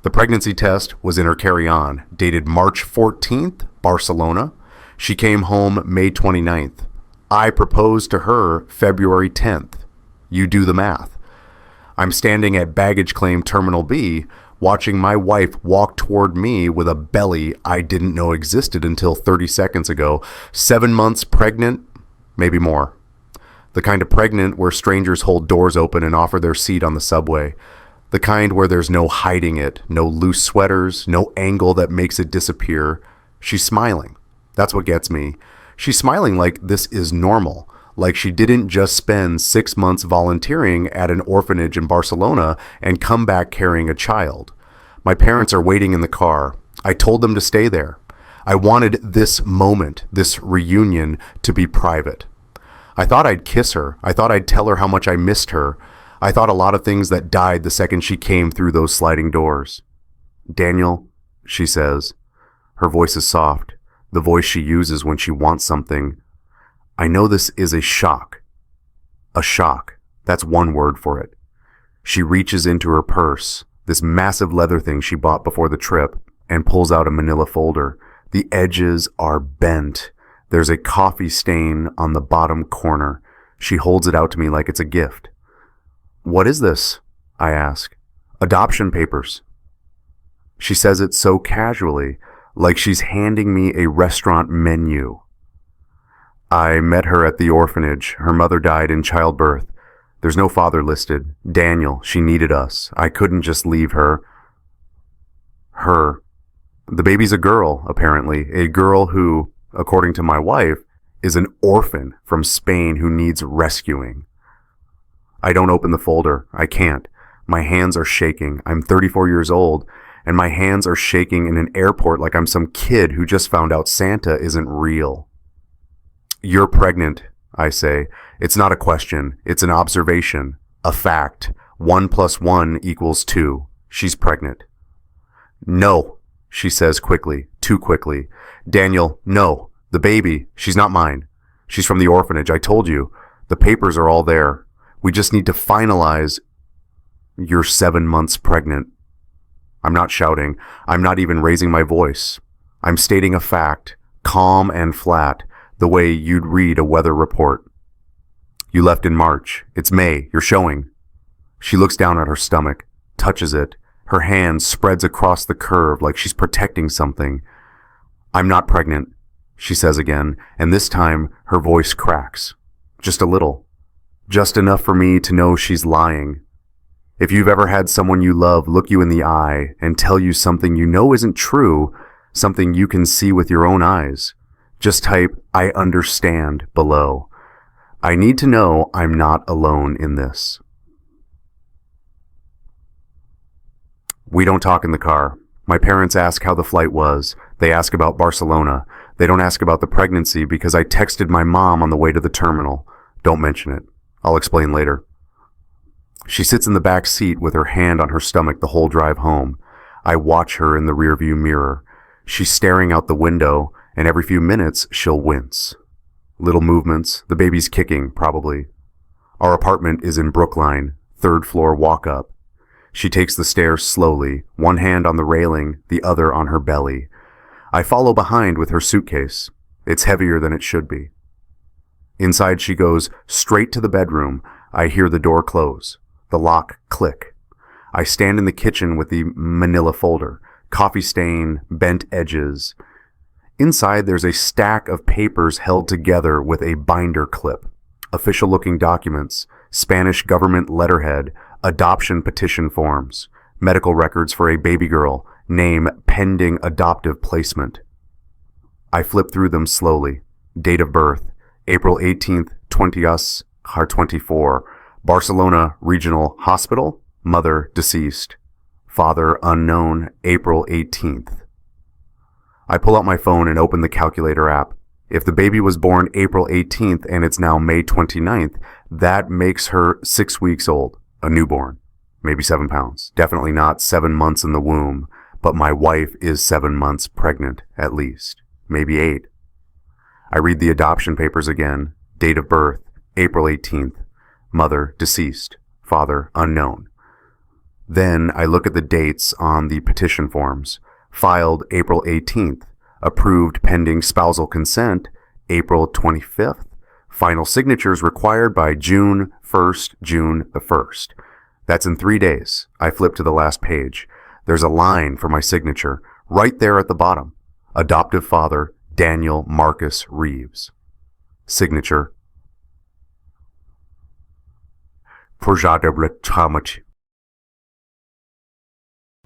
The pregnancy test was in her carry-on, dated March 14th, Barcelona. She came home May 29th. I proposed to her February 10th. You do the math. I'm standing at baggage claim Terminal B, watching my wife walk toward me with a belly I didn't know existed until 30 seconds ago. 7 months pregnant, maybe more. The kind of pregnant where strangers hold doors open and offer their seat on the subway. The kind where there's no hiding it, no loose sweaters, no angle that makes it disappear. She's smiling. That's what gets me. She's smiling like this is normal, like she didn't just spend 6 months volunteering at an orphanage in Barcelona and come back carrying a child. My parents are waiting in the car. I told them to stay there. I wanted this moment, this reunion, to be private. I thought I'd kiss her. I thought I'd tell her how much I missed her. I thought a lot of things that died the second she came through those sliding doors. Daniel, she says. Her voice is soft, the voice she uses when she wants something. I know this is a shock. A shock. That's one word for it. She reaches into her purse, this massive leather thing she bought before the trip, and pulls out a manila folder. The edges are bent. There's a coffee stain on the bottom corner. She holds it out to me like it's a gift. What is this? I ask. Adoption papers. She says it so casually, like she's handing me a restaurant menu. I met her at the orphanage. Her mother died in childbirth. There's no father listed. Daniel, she needed us. I couldn't just leave her. Her. The baby's a girl, apparently. A girl who, according to my wife, is an orphan from Spain who needs rescuing. I don't open the folder. I can't. My hands are shaking. I'm 34 years old, and my hands are shaking in an airport like I'm some kid who just found out Santa isn't real. You're pregnant, I say. It's not a question. It's an observation. A fact. 1 + 1 = 2. She's pregnant. No, she says quickly. Too quickly. Daniel, no. The baby. She's not mine. She's from the orphanage. I told you. The papers are all there. We just need to finalize. You're 7 months pregnant. I'm not shouting. I'm not even raising my voice. I'm stating a fact, calm and flat, the way you'd read a weather report. You left in March. It's May. You're showing. She looks down at her stomach, touches it. Her hand spreads across the curve like she's protecting something. I'm not pregnant, she says again, and this time her voice cracks. Just a little. Just enough for me to know she's lying. If you've ever had someone you love look you in the eye and tell you something you know isn't true, something you can see with your own eyes, just type, I understand, below. I need to know I'm not alone in this. We don't talk in the car. My parents ask how the flight was. They ask about Barcelona. They don't ask about the pregnancy because I texted my mom on the way to the terminal. Don't mention it. I'll explain later. She sits in the back seat with her hand on her stomach the whole drive home. I watch her in the rearview mirror. She's staring out the window, and every few minutes she'll wince. Little movements. The baby's kicking, probably. Our apartment is in Brookline, 3rd floor walk up. She takes the stairs slowly, one hand on the railing, the other on her belly. I follow behind with her suitcase. It's heavier than it should be. Inside she goes straight to the bedroom. I hear the door close, the lock click. I stand in the kitchen with the manila folder, coffee stain, bent edges. Inside there's a stack of papers held together with a binder clip. Official-looking documents, Spanish government letterhead, adoption petition forms, medical records for a baby girl, name pending adoptive placement. I flip through them slowly. Date of birth, April 18th, 2024. Barcelona Regional Hospital. Mother deceased. Father unknown, April 18th. I pull out my phone and open the calculator app. If the baby was born April 18th and it's now May 29th, that makes her 6 weeks old, a newborn, maybe 7 pounds. Definitely not 7 months in the womb, but my wife is 7 months pregnant, at least, maybe 8. I read the adoption papers again. Date of birth, April 18th. Mother deceased. Father unknown. Then I look at the dates on the petition forms. Filed April 18th. Approved pending spousal consent April 25th. Final signatures required by June 1st, June the 1st. That's in 3 days. I flip to the last page. There's a line for my signature right there at the bottom. Adoptive father, Daniel Marcus Reeves. Signature.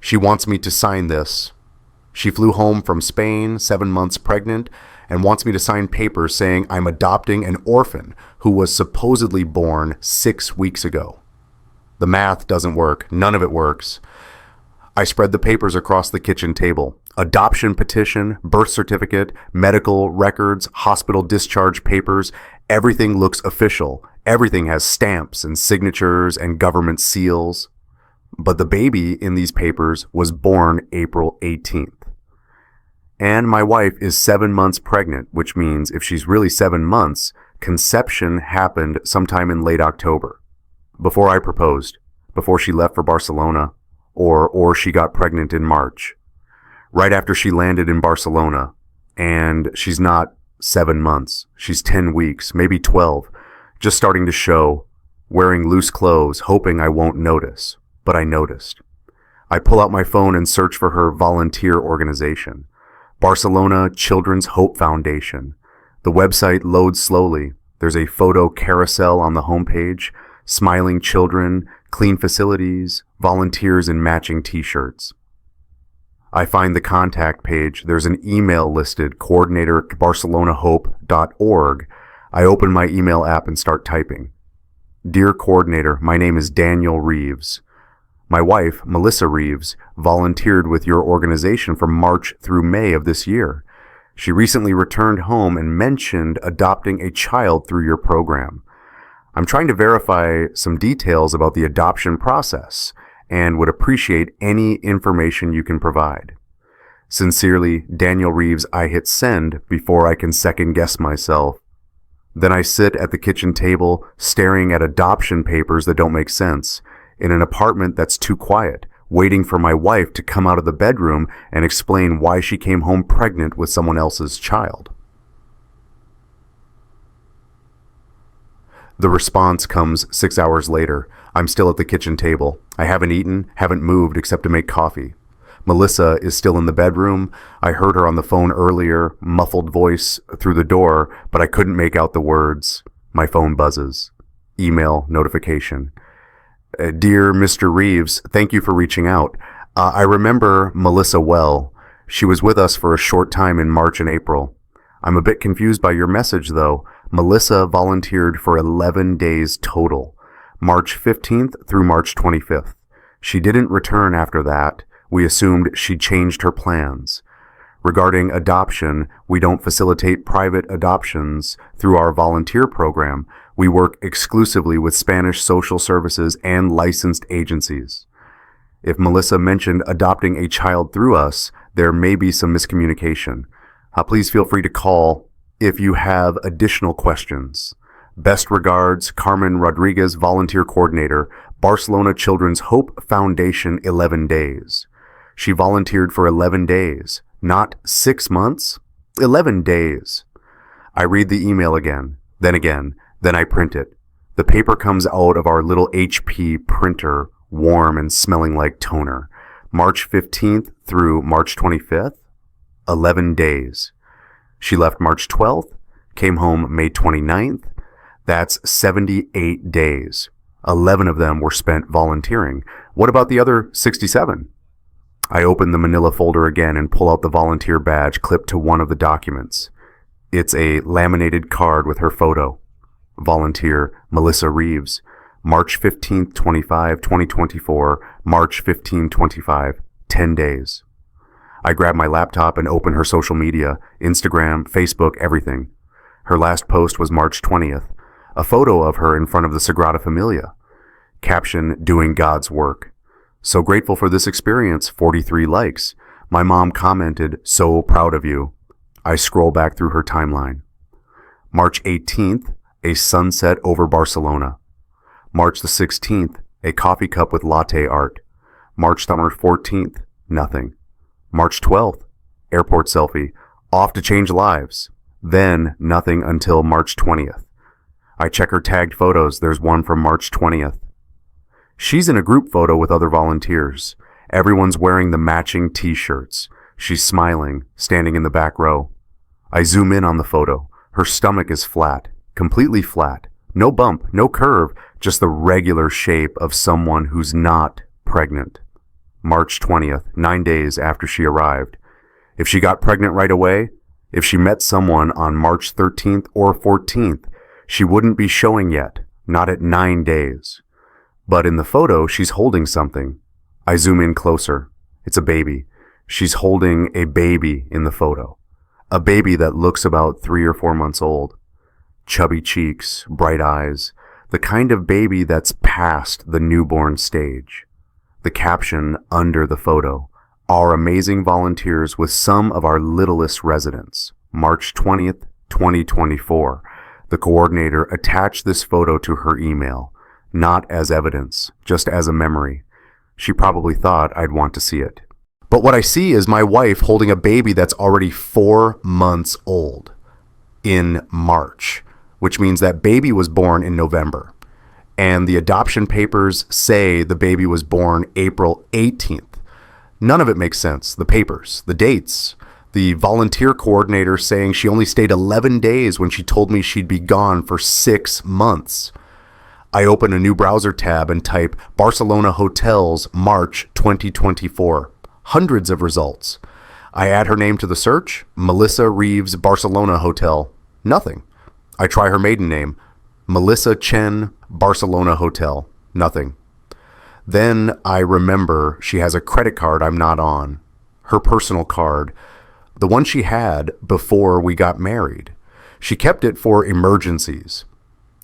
She wants me to sign this. She flew home from Spain, 7 months pregnant, and wants me to sign papers saying I'm adopting an orphan who was supposedly born 6 weeks ago. The math doesn't work. None of it works. I spread the papers across the kitchen table. Adoption petition, birth certificate, medical records, hospital discharge papers. Everything looks official. Everything has stamps and signatures and government seals. But the baby in these papers was born April 18th. And my wife is 7 months pregnant, which means if she's really 7 months, conception happened sometime in late October. Before I proposed, before she left for Barcelona, or she got pregnant in March. Right after she landed in Barcelona, and she's not 7 months, she's 10 weeks, maybe 12, just starting to show, wearing loose clothes, hoping I won't notice. But I noticed. I pull out my phone and search for her volunteer organization. Barcelona Children's Hope Foundation. The website loads slowly. There's a photo carousel on the homepage, smiling children, clean facilities, volunteers in matching t-shirts. I find the contact page. There's an email listed, coordinator@barcelonahope.org. I open my email app and start typing. Dear coordinator, my name is Daniel Reeves. My wife, Melissa Reeves, volunteered with your organization from March through May of this year. She recently returned home and mentioned adopting a child through your program. I'm trying to verify some details about the adoption process and would appreciate any information you can provide. Sincerely, Daniel Reeves. I hit send before I can second guess myself. Then I sit at the kitchen table staring at adoption papers that don't make sense, in an apartment that's too quiet, waiting for my wife to come out of the bedroom and explain why she came home pregnant with someone else's child. The response comes 6 hours later. I'm still at the kitchen table. I haven't eaten, haven't moved except to make coffee. Melissa is still in the bedroom. I heard her on the phone earlier, muffled voice through the door, but I couldn't make out the words. My phone buzzes. Email notification. Dear Mr. Reeves, thank you for reaching out. I remember Melissa well. She was with us for a short time in March and April. I'm a bit confused by your message, though. Melissa volunteered for 11 days total, March 15th through March 25th. She didn't return after that. We assumed she changed her plans. Regarding adoption, we don't facilitate private adoptions through our volunteer program. We work exclusively with Spanish social services and licensed agencies. If Melissa mentioned adopting a child through us, there may be some miscommunication. Please feel free to call if you have additional questions. Best regards, Carmen Rodriguez, Volunteer Coordinator, Barcelona Children's Hope Foundation, 11 days. She volunteered for 11 days, not 6 months, 11 days. I read the email again, then I print it. The paper comes out of our little HP printer, warm and smelling like toner. March 15th through March 25th, 11 days. She left March 12th, came home May 29th. That's 78 days. 11 of them were spent volunteering. What about the other 67? I open the manila folder again and pull out the volunteer badge clipped to one of the documents. It's a laminated card with her photo. Volunteer Melissa Reeves, March 15th, 2024, March 15, 25, 10 days. I grab my laptop and open her social media, Instagram, Facebook, everything. Her last post was March 20th, a photo of her in front of the Sagrada Familia. Caption, doing God's work. So grateful for this experience, 43 likes. My mom commented, so proud of you. I scroll back through her timeline. March 18th, a sunset over Barcelona. March the 16th, a coffee cup with latte art. March summer 14th, nothing. March 12th, airport selfie, off to change lives. Then nothing until March 20th. I check her tagged photos. There's one from March 20th. She's in a group photo with other volunteers. Everyone's wearing the matching t-shirts. She's smiling, standing in the back row. I zoom in on the photo. Her stomach is flat, completely flat. No bump, no curve, just the regular shape of someone who's not pregnant. March 20th, 9 days after she arrived. If she got pregnant right away, if she met someone on March 13th or 14th, she wouldn't be showing yet, not at 9 days. But in the photo, she's holding something. I zoom in closer. It's a baby. She's holding a baby in the photo. A baby that looks about 3 or 4 months old. Chubby cheeks, bright eyes, the kind of baby that's past the newborn stage. The caption under the photo, our amazing volunteers with some of our littlest residents. March 20th, 2024. The coordinator attached this photo to her email, not as evidence, just as a memory. She probably thought I'd want to see it. But what I see is my wife holding a baby that's already 4 months old in March, which means that baby was born in November. And the adoption papers say the baby was born April 18th. None of it makes sense. The papers, the dates, the volunteer coordinator saying she only stayed 11 days when she told me she'd be gone for 6 months. I open a new browser tab and type Barcelona Hotels, March 2024. Hundreds of results. I add her name to the search, Melissa Reeves Barcelona Hotel. Nothing. I try her maiden name, Melissa Chen Barcelona Hotel. Nothing. Then I remember she has a credit card I'm not on. Her personal card. The one she had before we got married. She kept it for emergencies.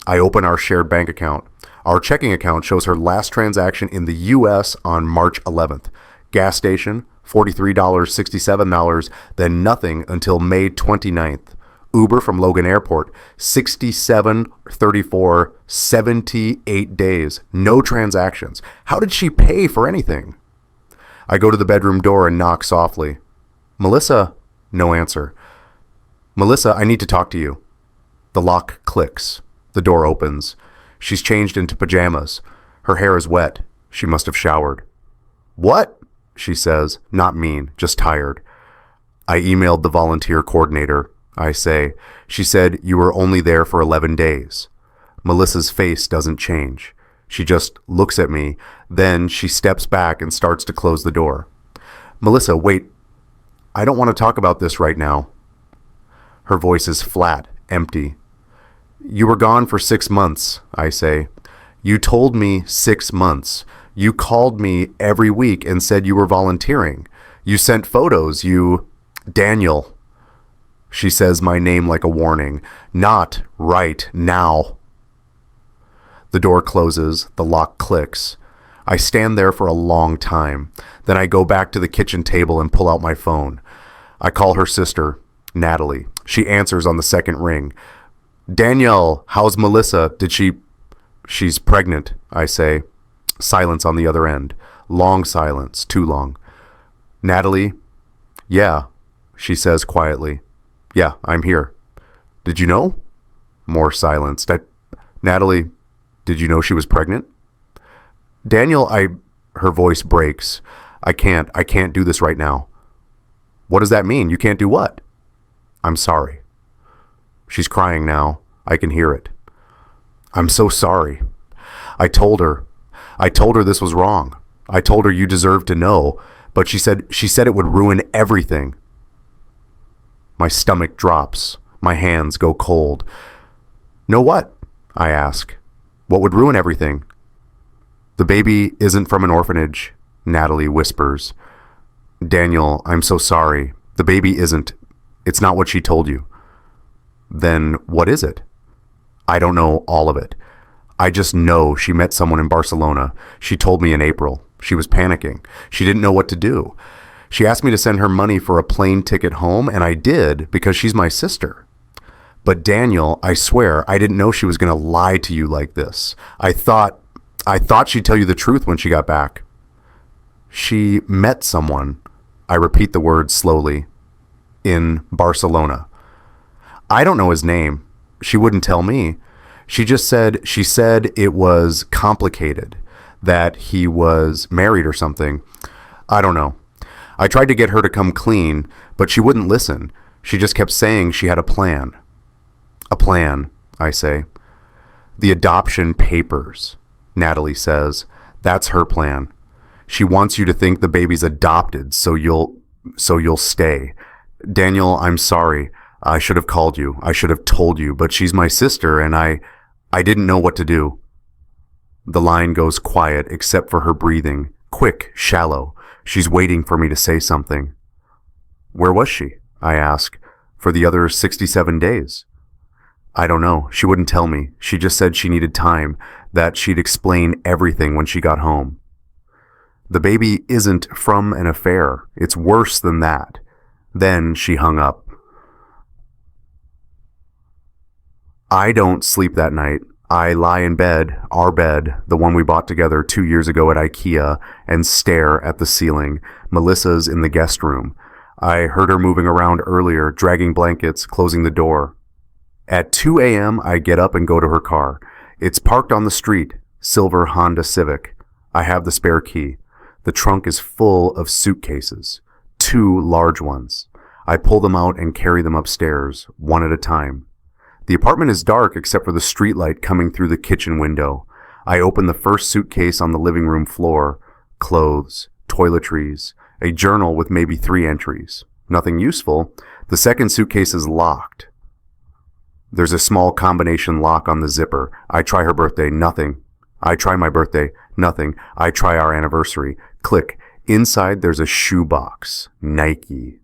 I open our shared bank account. Our checking account shows her last transaction in the U.S. on March 11th. Gas station, $43, $67, then nothing until May 29th. Uber from Logan Airport, $67.34, 78 days. No transactions. How did she pay for anything? I go to the bedroom door and knock softly. Melissa? No answer. Melissa, I need to talk to you. The lock clicks. The door opens. She's changed into pajamas. Her hair is wet. She must have showered. What? She says, not mean, just tired. I emailed the volunteer coordinator. I say, she said you were only there for 11 days. Melissa's face doesn't change. She just looks at me. Then she steps back and starts to close the door. Melissa, wait. I don't want to talk about this right now. Her voice is flat, empty. You were gone for 6 months, I say. You told me 6 months. You called me every week and said you were volunteering. You sent photos. Daniel. She says my name like a warning. Not right now. The door closes. The lock clicks. I stand there for a long time. Then I go back to the kitchen table and pull out my phone. I call her sister, Natalie. She answers on the second ring. Danielle, how's Melissa? She's pregnant, I say. Silence on the other end. Long silence, too long. Natalie? Yeah, she says quietly. Yeah, I'm here. Did you know? More silence. Natalie, did you know she was pregnant? Daniel, her voice breaks. I can't do this right now. What does that mean? You can't do what? I'm sorry. She's crying now. I can hear it. I'm so sorry. I told her this was wrong. I told her you deserved to know, but she said it would ruin everything. My stomach drops. My hands go cold. Know what? I ask. What would ruin everything? The baby isn't from an orphanage, Natalie whispers. Daniel, I'm so sorry. The baby isn't. It's not what she told you. Then what is it? I don't know all of it. I just know she met someone in Barcelona. She told me in April. She was panicking. She didn't know what to do. She asked me to send her money for a plane ticket home, and I did because she's my sister. But Daniel, I swear, I didn't know she was going to lie to you like this. I thought she'd tell you the truth when she got back. She met someone, I repeat the word slowly, in Barcelona. I don't know his name. She wouldn't tell me. She said it was complicated, that he was married or something. I don't know. I tried to get her to come clean, but she wouldn't listen. She just kept saying she had a plan. A plan, I say. The adoption papers, Natalie says. That's her plan. She wants you to think the baby's adopted, so you'll stay. Daniel, I'm sorry. I should have called you. I should have told you, but she's my sister, and I didn't know what to do. The line goes quiet except for her breathing, quick, shallow. She's waiting for me to say something. Where was she? I ask. For the other 67 days. I don't know. She wouldn't tell me. She just said she needed time, that she'd explain everything when she got home. The baby isn't from an affair. It's worse than that. Then she hung up. I don't sleep that night. I lie in bed, our bed, the one we bought together 2 years ago at IKEA, and stare at the ceiling. Melissa's in the guest room. I heard her moving around earlier, dragging blankets, closing the door. At 2 a.m., I get up and go to her car. It's parked on the street, silver Honda Civic. I have the spare key. The trunk is full of suitcases, 2 large ones. I pull them out and carry them upstairs, one at a time. The apartment is dark except for the streetlight coming through the kitchen window. I open the first suitcase on the living room floor. Clothes, toiletries, a journal with maybe 3 entries. Nothing useful. The second suitcase is locked. There's a small combination lock on the zipper. I try her birthday, nothing. I try my birthday, nothing. I try our anniversary. Click. Inside there's a shoebox. Nike.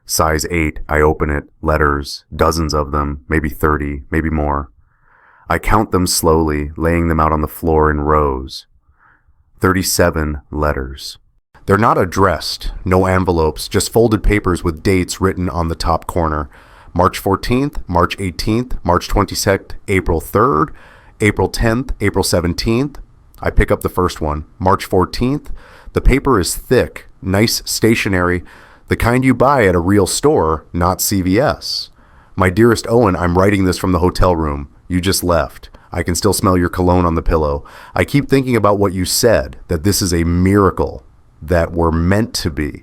Size 8, I open it, letters, dozens of them, maybe 30, maybe more. I count them slowly, laying them out on the floor in rows. 37 letters. They're not addressed, no envelopes, just folded papers with dates written on the top corner. March 14th, March 18th, March 22nd, April 3rd, April 10th, April 17th. I pick up the first one, March 14th. The paper is thick, nice stationery, the kind you buy at a real store, not CVS. My dearest Owen, I'm writing this from the hotel room. You just left. I can still smell your cologne on the pillow. I keep thinking about what you said, that this is a miracle, that we're meant to be.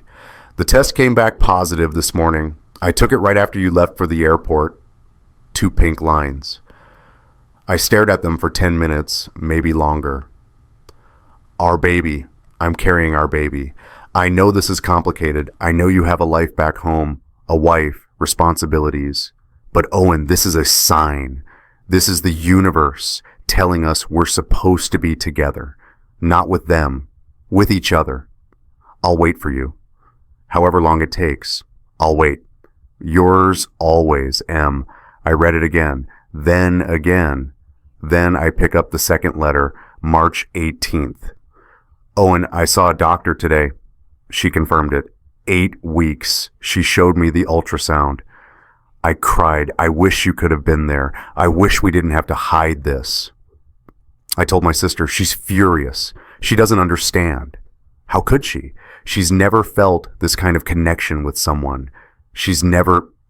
The test came back positive this morning. I took it right after you left for the airport. 2 pink lines. I stared at them for 10 minutes, maybe longer. Our baby. I'm carrying our baby. I know this is complicated. I know you have a life back home, a wife, responsibilities. But Owen, this is a sign. This is the universe telling us we're supposed to be together. Not with them, with each other. I'll wait for you. However long it takes, I'll wait. Yours always, M. I read it again. Then again. Then I pick up the second letter, March 18th. Owen, I saw a doctor today. She confirmed it. 8 weeks. She showed me the ultrasound. I cried. I wish you could have been there. I wish we didn't have to hide this. I told my sister, she's furious. She doesn't understand. How could she? She's never felt this kind of connection with someone.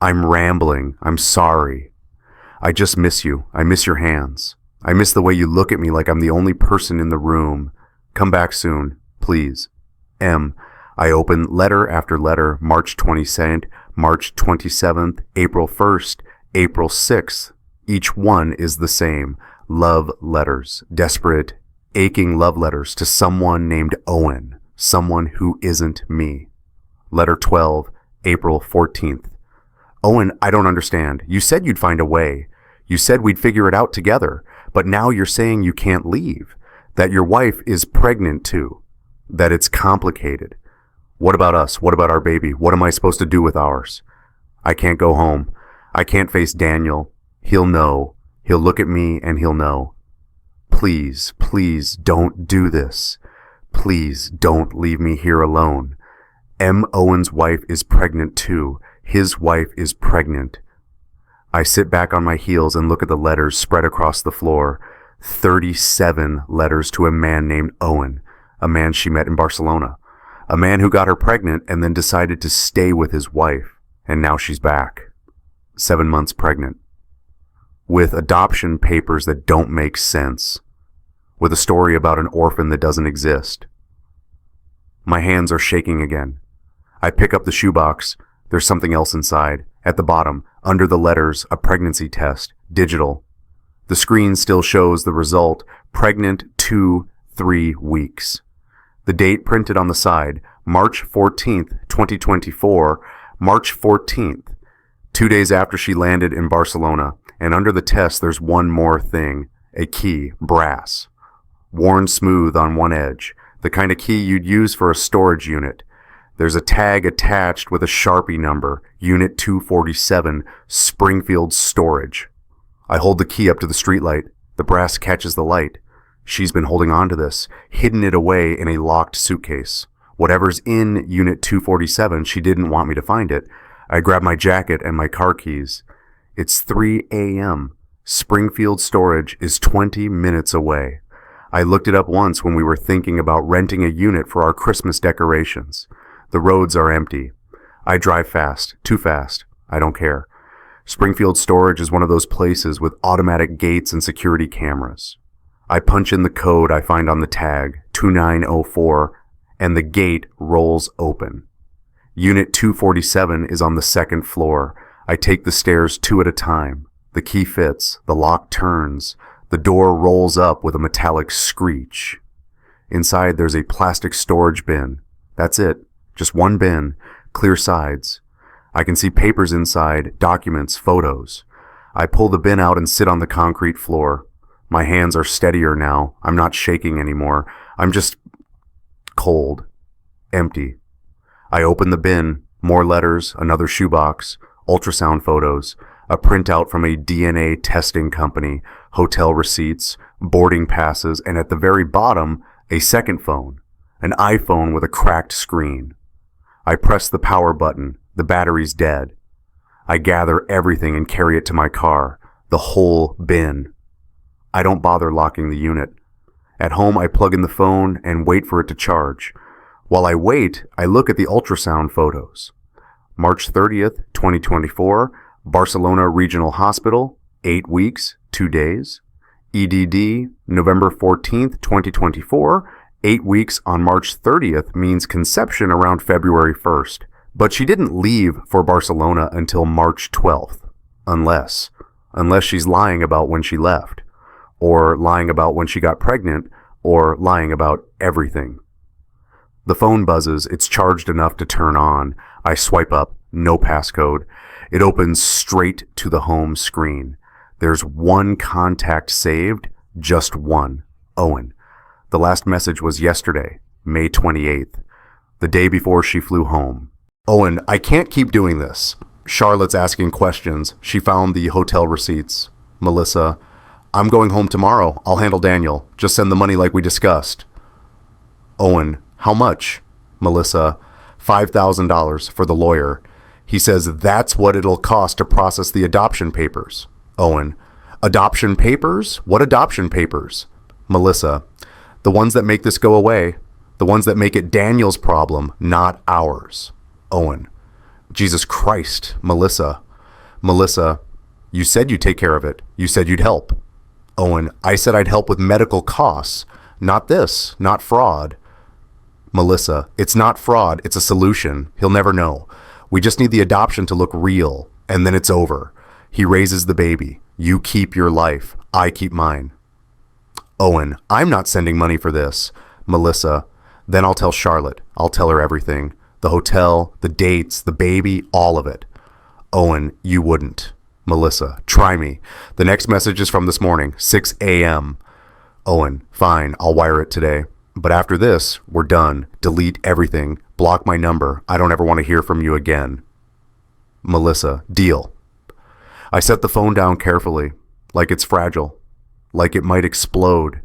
I'm rambling. I'm sorry. I just miss you. I miss your hands. I miss the way you look at me like I'm the only person in the room. Come back soon, please. M. I open letter after letter, March 22nd, March 27th, April 1st, April 6th. Each one is the same. Love letters, desperate, aching love letters to someone named Owen, someone who isn't me. Letter 12, April 14th. Owen, I don't understand. You said you'd find a way. You said we'd figure it out together, but now you're saying you can't leave, that your wife is pregnant too, that it's complicated. What about us? What about our baby? What am I supposed to do with ours? I can't go home. I can't face Daniel. He'll know. He'll look at me and he'll know. Please, please don't do this. Please don't leave me here alone. M. Owen's wife is pregnant too. His wife is pregnant. I sit back on my heels and look at the letters spread across the floor. 37 letters to a man named Owen, a man she met in Barcelona. A man who got her pregnant and then decided to stay with his wife, and now she's back. 7 months pregnant. With adoption papers that don't make sense. With a story about an orphan that doesn't exist. My hands are shaking again. I pick up the shoebox. There's something else inside. At the bottom, under the letters, a pregnancy test, digital. The screen still shows the result, pregnant 2-3 weeks. The date printed on the side, March 14th, 2024, March 14th, 2 days after she landed in Barcelona. And under the test, there's one more thing, a key, brass, worn smooth on one edge, the kind of key you'd use for a storage unit. There's a tag attached with a Sharpie number, Unit 247, Springfield Storage. I hold the key up to the streetlight. The brass catches the light. She's been holding on to this, hidden it away in a locked suitcase. Whatever's in Unit 247, she didn't want me to find it. I grab my jacket and my car keys. It's 3 a.m. Springfield Storage is 20 minutes away. I looked it up once when we were thinking about renting a unit for our Christmas decorations. The roads are empty. I drive fast, too fast. I don't care. Springfield Storage is one of those places with automatic gates and security cameras. I punch in the code I find on the tag, 2904, and the gate rolls open. Unit 247 is on the second floor. I take the stairs 2 at a time. The key fits. The lock turns. The door rolls up with a metallic screech. Inside there's a plastic storage bin. That's it. Just one bin. Clear sides. I can see papers inside, documents, photos. I pull the bin out and sit on the concrete floor. My hands are steadier now. I'm not shaking anymore. I'm just cold. Empty. I open the bin. More letters, another shoebox, ultrasound photos, a printout from a DNA testing company, hotel receipts, boarding passes, and at the very bottom, a second phone, an iPhone with a cracked screen. I press the power button. The battery's dead. I gather everything and carry it to my car, the whole bin. I don't bother locking the unit. At home, I plug in the phone and wait for it to charge. While I wait, I look at the ultrasound photos. March 30th, 2024, Barcelona Regional Hospital, 8 weeks, 2 days. EDD, November 14th, 2024, 8 weeks on March 30th means conception around February 1st. But she didn't leave for Barcelona until March 12th. Unless she's lying about when she left, or lying about when she got pregnant, or lying about everything. The phone buzzes. It's charged enough to turn on. I swipe up. No passcode. It opens straight to the home screen. There's one contact saved. Just one. Owen. The last message was yesterday, May 28th, the day before she flew home. Owen, I can't keep doing this. Charlotte's asking questions. She found the hotel receipts. Melissa, I'm going home tomorrow. I'll handle Daniel. Just send the money like we discussed. Owen, how much? Melissa, $5,000 for the lawyer. He says that's what it'll cost to process the adoption papers. Owen, adoption papers? What adoption papers? Melissa, the ones that make this go away. The ones that make it Daniel's problem, not ours. Owen, Jesus Christ. Melissa, you said you'd take care of it. You said you'd help. Owen, I said I'd help with medical costs. Not this, not fraud. Melissa, it's not fraud, it's a solution. He'll never know. We just need the adoption to look real, and then it's over. He raises the baby. You keep your life. I keep mine. Owen, I'm not sending money for this. Melissa, then I'll tell Charlotte. I'll tell her everything. The hotel, the dates, the baby, all of it. Owen, you wouldn't. Melissa, try me. The next message is from this morning, 6 a.m. Owen, fine, I'll wire it today. But after this, we're done. Delete everything. Block my number. I don't ever want to hear from you again. Melissa, deal. I set the phone down carefully, like it's fragile, like it might explode.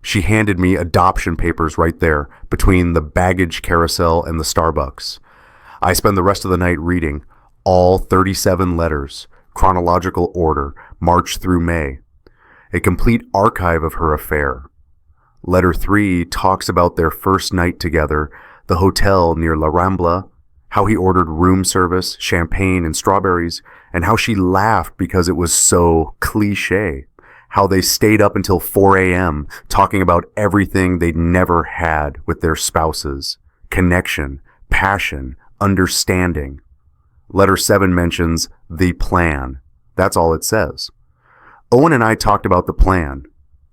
She handed me adoption papers right there, between the baggage carousel and the Starbucks. I spend the rest of the night reading, all 37 letters, chronological order, March through May. A complete archive of her affair. Letter 3 talks about their first night together, the hotel near La Rambla, how he ordered room service, champagne, and strawberries, and how she laughed because it was so cliche. How they stayed up until 4 a.m. talking about everything they'd never had with their spouses. Connection, passion, understanding. Letter 7 mentions the plan. That's all it says. Owen and I talked about the plan.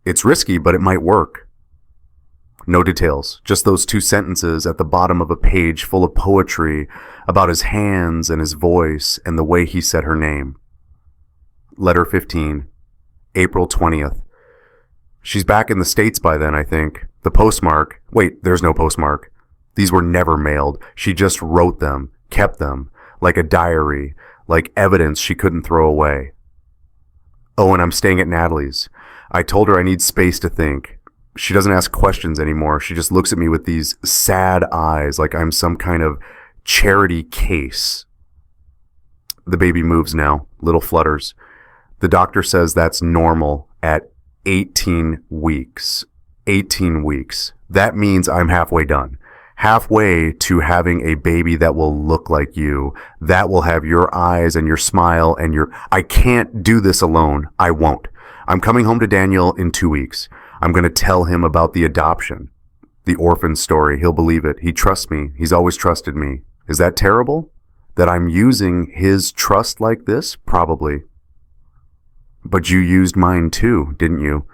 It's risky, but it might work. No details, just those 2 sentences at the bottom of a page full of poetry about his hands and his voice and the way he said her name. Letter 15, April 20th. She's back in the States by then, I think. The postmark, wait, there's no postmark. These were never mailed. She just wrote them, kept them, like a diary, like evidence she couldn't throw away. Oh, and I'm staying at Natalie's. I told her I need space to think. She doesn't ask questions anymore. She just looks at me with these sad eyes like I'm some kind of charity case. The baby moves now, little flutters. The doctor says that's normal at 18 weeks. 18 weeks. That means I'm halfway done. Halfway to having a baby that will look like you, that will have your eyes and your smile and your... I can't do this alone. I won't. I'm coming home to Daniel in 2 weeks. I'm going to tell him about the adoption, the orphan story. He'll believe it. He trusts me. He's always trusted me. Is that terrible? That I'm using his trust like this? Probably. But you used mine too, didn't you?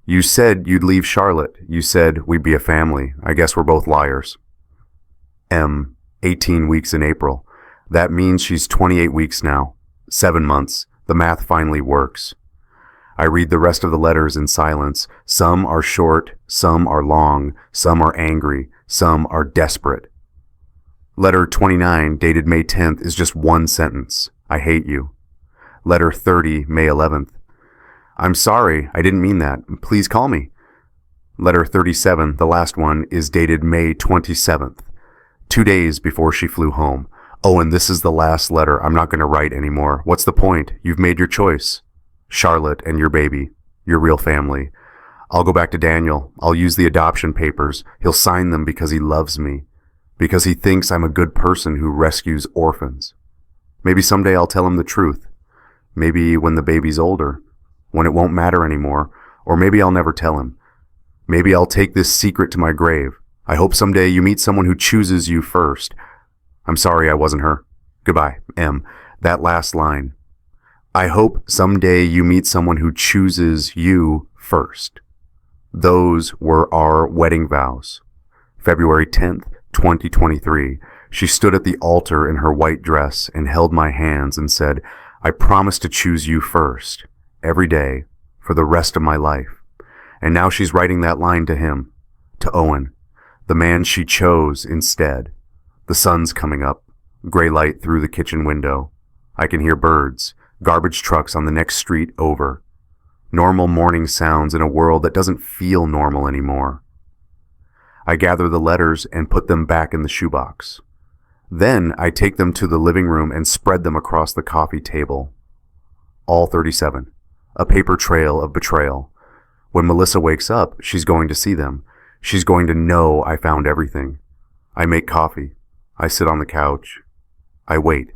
You said you'd leave Charlotte. You said we'd be a family. I guess we're both liars. 18 weeks in April. That means she's 28 weeks now. 7 months. The math finally works. I read the rest of the letters in silence. Some are short, some are long, some are angry, some are desperate. Letter 29, dated May 10th, is just 1 sentence. I hate you. Letter 30, May 11th. I'm sorry, I didn't mean that. Please call me. Letter 37, the last one, is dated May 27th, 2 days before she flew home. Oh, and this is the last letter. I'm not going to write anymore. What's the point? You've made your choice. Charlotte and your baby, your real family. I'll go back to Daniel. I'll use the adoption papers. He'll sign them because he loves me, because he thinks I'm a good person who rescues orphans. Maybe someday I'll tell him the truth. Maybe when the baby's older, when it won't matter anymore, or maybe I'll never tell him. Maybe I'll take this secret to my grave. I hope someday you meet someone who chooses you first. I'm sorry I wasn't her. Goodbye, M. That last line. I hope someday you meet someone who chooses you first. Those were our wedding vows. February 10th, 2023. She stood at the altar in her white dress and held my hands and said, I promise to choose you first, every day, for the rest of my life. And now she's writing that line to him, to Owen, the man she chose instead. The sun's coming up, gray light through the kitchen window. I can hear birds. Garbage trucks on the next street over. Normal morning sounds in a world that doesn't feel normal anymore. I gather the letters and put them back in the shoebox. Then I take them to the living room and spread them across the coffee table. All 37. A paper trail of betrayal. When Melissa wakes up, she's going to see them. She's going to know I found everything. I make coffee. I sit on the couch. I wait.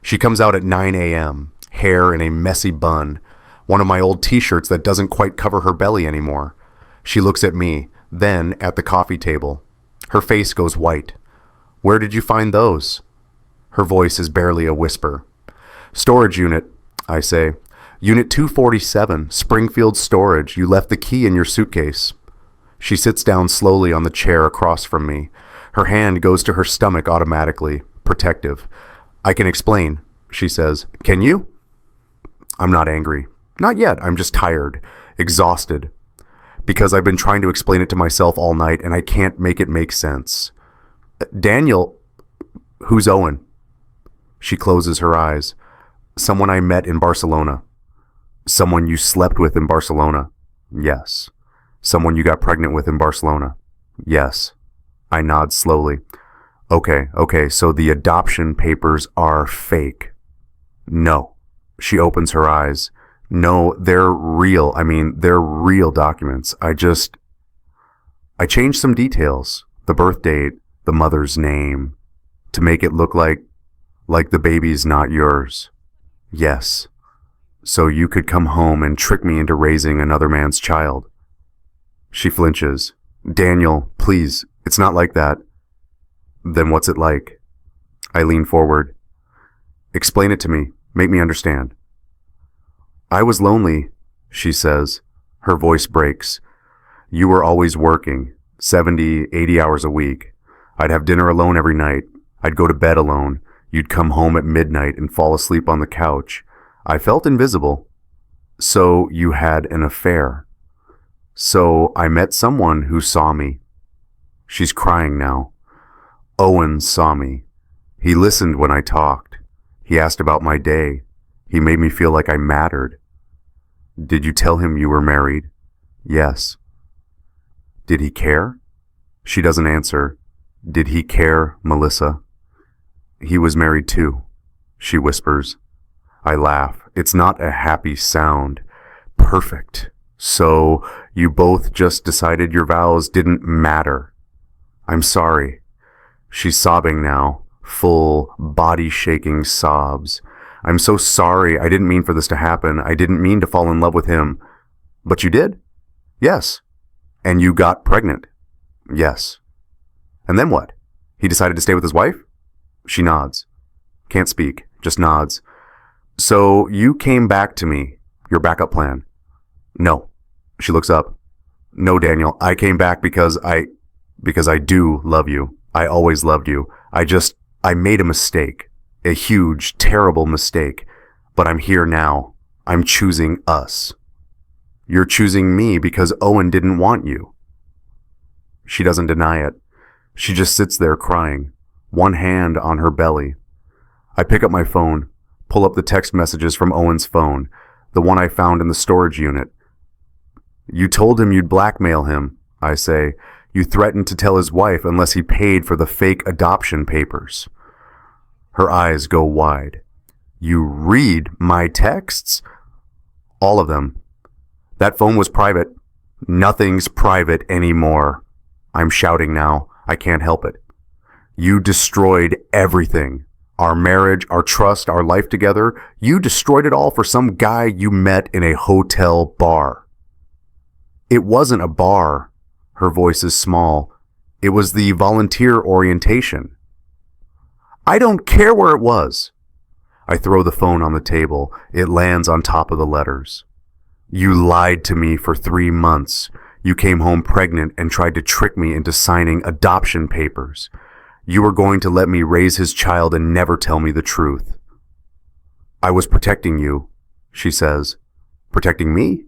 She comes out at 9 a.m., hair in a messy bun, one of my old t-shirts that doesn't quite cover her belly anymore. She looks at me, then at the coffee table. Her face goes white. Where did you find those? Her voice is barely a whisper. Storage unit, I say. Unit 247, Springfield Storage. You left the key in your suitcase. She sits down slowly on the chair across from me. Her hand goes to her stomach automatically, protective. I can explain, she says. Can you? I'm not angry. Not yet. I'm just tired, exhausted. Because I've been trying to explain it to myself all night and I can't make it make sense. Daniel, who's Owen? She closes her eyes. Someone I met in Barcelona. Someone you slept with in Barcelona. Yes. Someone you got pregnant with in Barcelona. Yes. I nod slowly. Okay, so the adoption papers are fake. No. She opens her eyes. No, they're real. I mean, they're real documents. I changed some details. The birth date, the mother's name, to make it look like the baby's not yours. Yes. So you could come home and trick me into raising another man's child. She flinches. Daniel, please, it's not like that. Then what's it like? I lean forward. Explain it to me. Make me understand. I was lonely, she says. Her voice breaks. You were always working, 70, 80 hours a week. I'd have dinner alone every night. I'd go to bed alone. You'd come home at midnight and fall asleep on the couch. I felt invisible. So you had an affair. So I met someone who saw me. She's crying now. Owen saw me. He listened when I talked. He asked about my day. He made me feel like I mattered. Did you tell him you were married? Yes. Did he care? She doesn't answer. Did he care, Melissa? He was married too, she whispers. I laugh. It's not a happy sound. Perfect. So you both just decided your vows didn't matter. I'm sorry. She's sobbing now, full, body-shaking sobs. I'm so sorry. I didn't mean for this to happen. I didn't mean to fall in love with him. But you did? Yes. And you got pregnant? Yes. And then what? He decided to stay with his wife? She nods. Can't speak, just nods. So you came back to me, your backup plan? No. She looks up. No, Daniel, I came back because I do love you. I always loved you. I made a mistake. A huge, terrible mistake. But I'm here now. I'm choosing us. You're choosing me because Owen didn't want you. She doesn't deny it. She just sits there crying, one hand on her belly. I pick up my phone, pull up the text messages from Owen's phone, the one I found in the storage unit. You told him you'd blackmail him, I say. You threatened to tell his wife unless he paid for the fake adoption papers. Her eyes go wide. You read my texts? All of them. That phone was private. Nothing's private anymore. I'm shouting now. I can't help it. You destroyed everything. Our marriage, our trust, our life together. You destroyed it all for some guy you met in a hotel bar. It wasn't a bar. Her voice is small. It was the volunteer orientation. I don't care where it was. I throw the phone on the table. It lands on top of the letters. You lied to me for 3 months. You came home pregnant and tried to trick me into signing adoption papers. You were going to let me raise his child and never tell me the truth. I was protecting you, she says. Protecting me?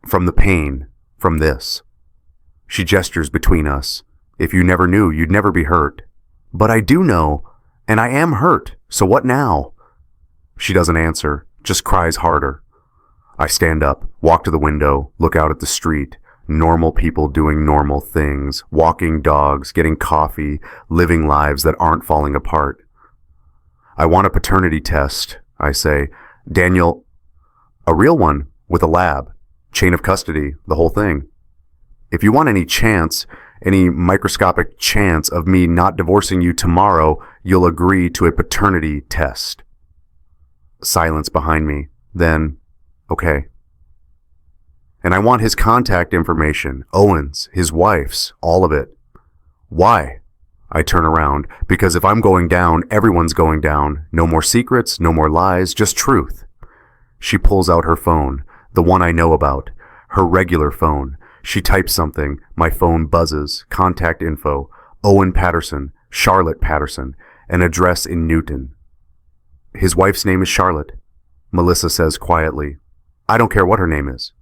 From the pain, from this. She gestures between us. If you never knew, you'd never be hurt. But I do know, and I am hurt, so what now? She doesn't answer, just cries harder. I stand up, walk to the window, look out at the street. Normal people doing normal things, walking dogs, getting coffee, living lives that aren't falling apart. I want a paternity test, I say. Daniel, a real one, with a lab, chain of custody, the whole thing. If you want any chance, any microscopic chance of me not divorcing you tomorrow, you'll agree to a paternity test. Silence behind me. Then, okay. And I want his contact information, Owen's, his wife's, all of it. Why? I turn around, because if I'm going down, everyone's going down. No more secrets, no more lies, just truth. She pulls out her phone, the one I know about, her regular phone. She types something, my phone buzzes, contact info, Owen Patterson, Charlotte Patterson, an address in Newton. His wife's name is Charlotte, Melissa says quietly. I don't care what her name is.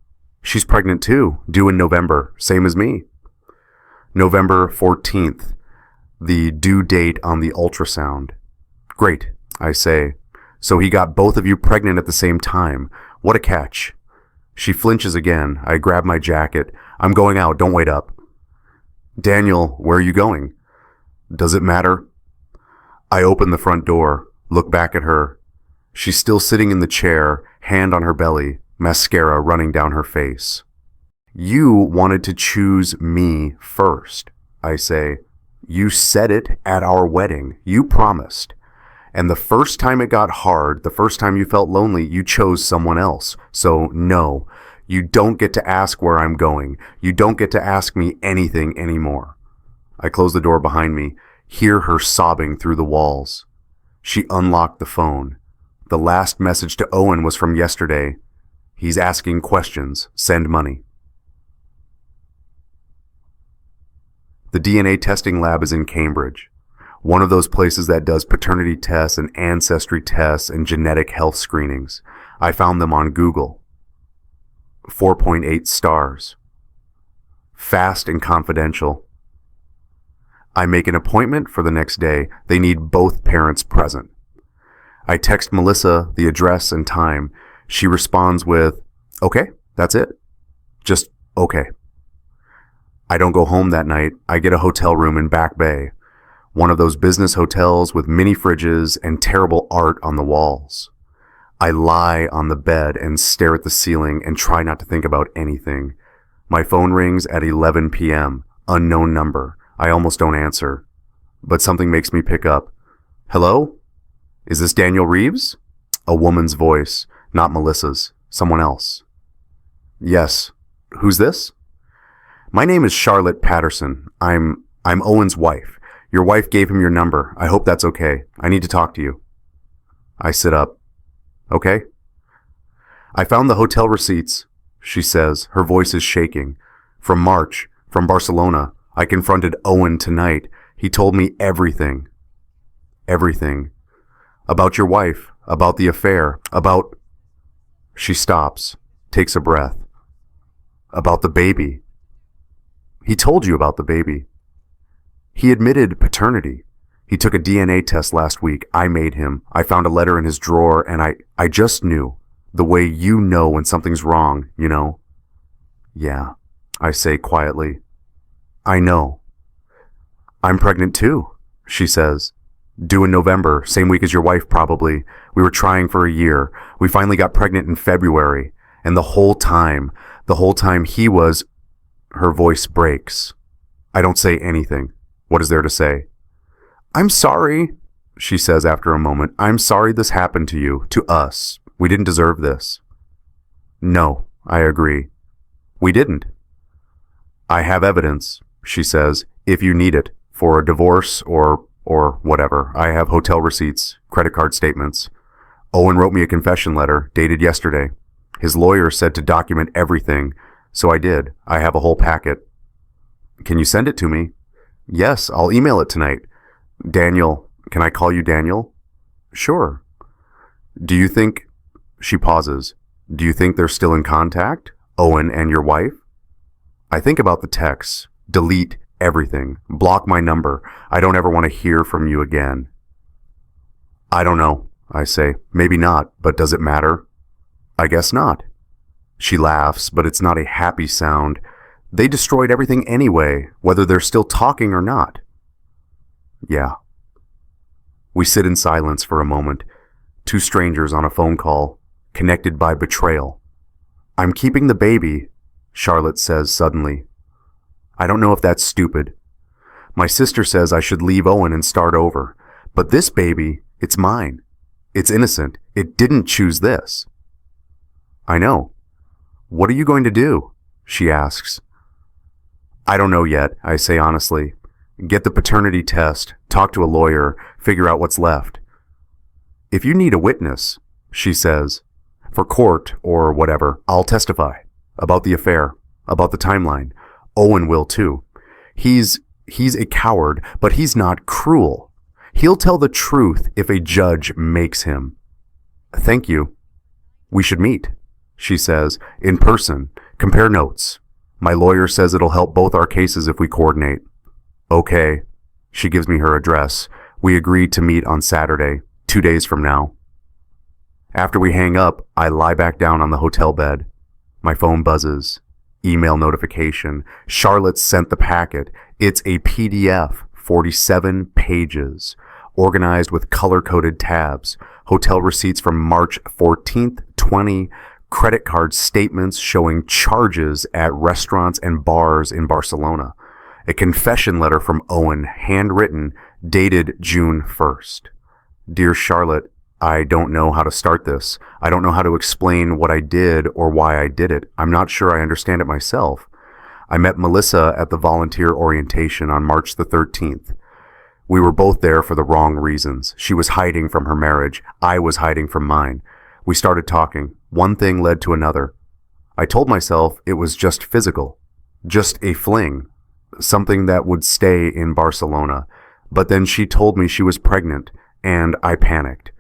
She's pregnant too, due in November, same as me. November 14th, the due date on the ultrasound. Great, I say. So he got both of you pregnant at the same time. What a catch. She flinches again. I grab my jacket. I'm going out, don't wait up. Daniel, where are you going? Does it matter? I open the front door, look back at her. She's still sitting in the chair, hand on her belly, mascara running down her face. You wanted to choose me first, I say. You said it at our wedding. You promised. And the first time it got hard, the first time you felt lonely, you chose someone else. So no, you don't get to ask where I'm going. You don't get to ask me anything anymore. I close the door behind me, hear her sobbing through the walls. She unlocked the phone. The last message to Owen was from yesterday. He's asking questions. Send money. The DNA testing lab is in Cambridge, one of those places that does paternity tests and ancestry tests and genetic health screenings. I found them on Google. 4.8 stars. Fast and confidential. I make an appointment for the next day. They need both parents present. I text Melissa the address and time. She responds with, okay, that's it. Just okay. I don't go home that night. I get a hotel room in Back Bay, one of those business hotels with mini fridges and terrible art on the walls. I lie on the bed and stare at the ceiling and try not to think about anything. My phone rings at 11 p.m., unknown number. I almost don't answer, but something makes me pick up. Hello? Is this Daniel Reeves? A woman's voice, not Melissa's, someone else. Yes. Who's this? My name is Charlotte Patterson. I'm Owen's wife. Your wife gave him your number. I hope that's okay. I need to talk to you. I sit up. Okay. I found the hotel receipts, she says. Her voice is shaking. From March, from Barcelona. I confronted Owen tonight. He told me everything. Everything. About your wife, about the affair, about... She stops, takes a breath. About the baby. He told you about the baby. He admitted paternity. He took a DNA test last week. I made him. I found a letter in his drawer, and I just knew. The way you know when something's wrong, you know? Yeah, I say quietly. I know. I'm pregnant too, she says. Due in November, same week as your wife probably. We were trying for a year. We finally got pregnant in February. And the whole time he was... Her voice breaks. I don't say anything. What is there to say? I'm sorry, she says after a moment. I'm sorry this happened to you, to us. We didn't deserve this. No, I agree. We didn't. I have evidence, she says, if you need it, for a divorce or whatever. I have hotel receipts, credit card statements. Owen wrote me a confession letter, dated yesterday. His lawyer said to document everything, so I did. I have a whole packet. Can you send it to me? Yes, I'll email it tonight. Daniel, can I call you Daniel? Sure. Do you think... She pauses. Do you think they're still in contact? Owen and your wife? I think about the texts. Delete everything. Block my number. I don't ever want to hear from you again. I don't know, I say. Maybe not, but does it matter? I guess not. She laughs, but it's not a happy sound. They destroyed everything anyway, whether they're still talking or not. Yeah. We sit in silence for a moment. Two strangers on a phone call, connected by betrayal. I'm keeping the baby, Charlotte says suddenly. I don't know if that's stupid. My sister says I should leave Owen and start over. But this baby, it's mine. It's innocent. It didn't choose this. I know. What are you going to do? She asks. I don't know yet, I say honestly. Get the paternity test, talk to a lawyer, figure out what's left. If you need a witness, she says, for court or whatever, I'll testify. About the affair, about the timeline. Owen will too. He's a coward, but he's not cruel. He'll tell the truth if a judge makes him. Thank you. We should meet, she says, in person. Compare notes. My lawyer says it'll help both our cases if we coordinate. Okay. She gives me her address. We agreed to meet on Saturday, 2 days from now. After we hang up, I lie back down on the hotel bed. My phone buzzes. Email notification. Charlotte sent the packet. It's a PDF, 47 pages, organized with color-coded tabs. Hotel receipts from March 14th, 20, credit card statements showing charges at restaurants and bars in Barcelona, a confession letter from Owen, handwritten, dated June 1st. Dear Charlotte, I don't know how to start this. I don't know how to explain what I did or why I did it. I'm not sure I understand it myself. I met Melissa at the volunteer orientation on March the 13th. We were both there for the wrong reasons. She was hiding from her marriage. I was hiding from mine. We started talking. One thing led to another. I told myself it was just physical, just a fling, something that would stay in Barcelona. But then she told me she was pregnant, and I panicked.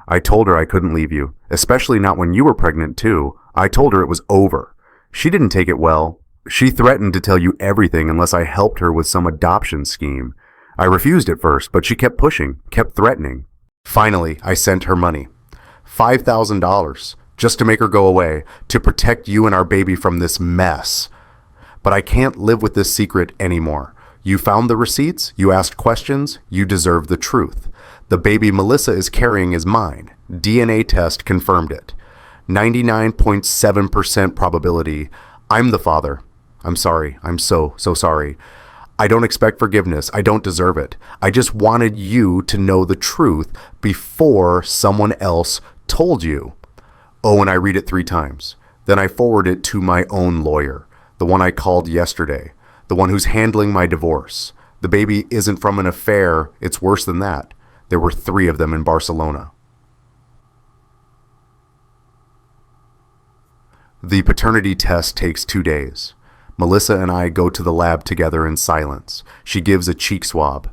I told her I couldn't leave you, especially not when you were pregnant too. I told her it was over. She didn't take it well. She threatened to tell you everything unless I helped her with some adoption scheme. I refused at first, but she kept pushing, kept threatening. Finally, I sent her money. $5,000, just to make her go away, to protect you and our baby from this mess. But I can't live with this secret anymore. You found the receipts, you asked questions, you deserve the truth. The baby Melissa is carrying is mine. DNA test confirmed it. 99.7% probability. I'm the father. I'm sorry. I'm so sorry. I don't expect forgiveness. I don't deserve it. I just wanted you to know the truth before someone else told you. Oh, and I read it 3 times. Then I forward it to my own lawyer, the one I called yesterday, the one who's handling my divorce. The baby isn't from an affair. It's worse than that. There were 3 of them in Barcelona. The paternity test takes 2 days. Melissa and I go to the lab together in silence. She gives a cheek swab.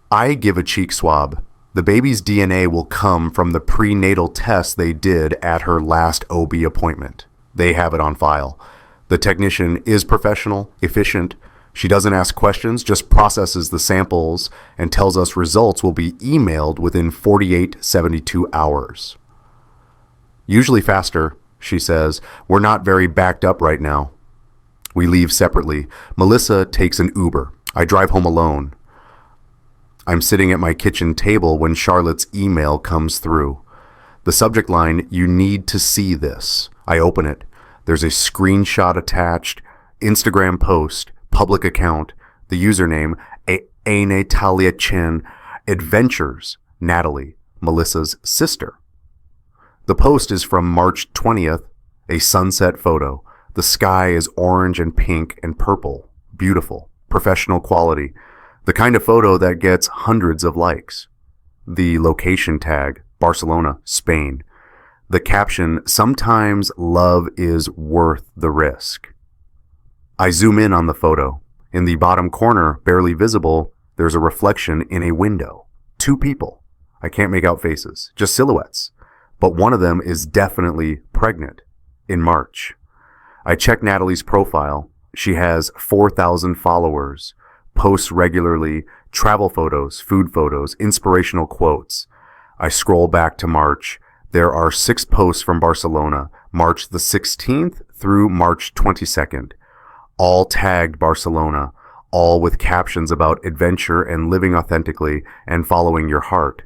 I give a cheek swab. The baby's DNA will come from the prenatal test they did at her last OB appointment. They have it on file. The technician is professional, efficient. She doesn't ask questions, just processes the samples and tells us results will be emailed within 48-72 hours. Usually faster, she says. We're not very backed up right now. We leave separately. Melissa takes an Uber. I drive home alone. I'm sitting at my kitchen table when Charlotte's email comes through. The subject line, "You need to see this." I open it. There's a screenshot attached, Instagram post, public account, the username, A Natalia Chen, Adventures, Natalie, Melissa's sister. The post is from March 20th, a sunset photo. The sky is orange and pink and purple. Beautiful. Professional quality. The kind of photo that gets hundreds of likes. The location tag, Barcelona, Spain. The caption, "Sometimes love is worth the risk." I zoom in on the photo. In the bottom corner, barely visible, there's a reflection in a window. 2 people. I can't make out faces, just silhouettes. But one of them is definitely pregnant. In March. I check Natalie's profile. She has 4,000 followers, posts regularly, travel photos, food photos, inspirational quotes. I scroll back to March. There are 6 posts from Barcelona, March the 16th through March 22nd. All tagged Barcelona, all with captions about adventure and living authentically and following your heart.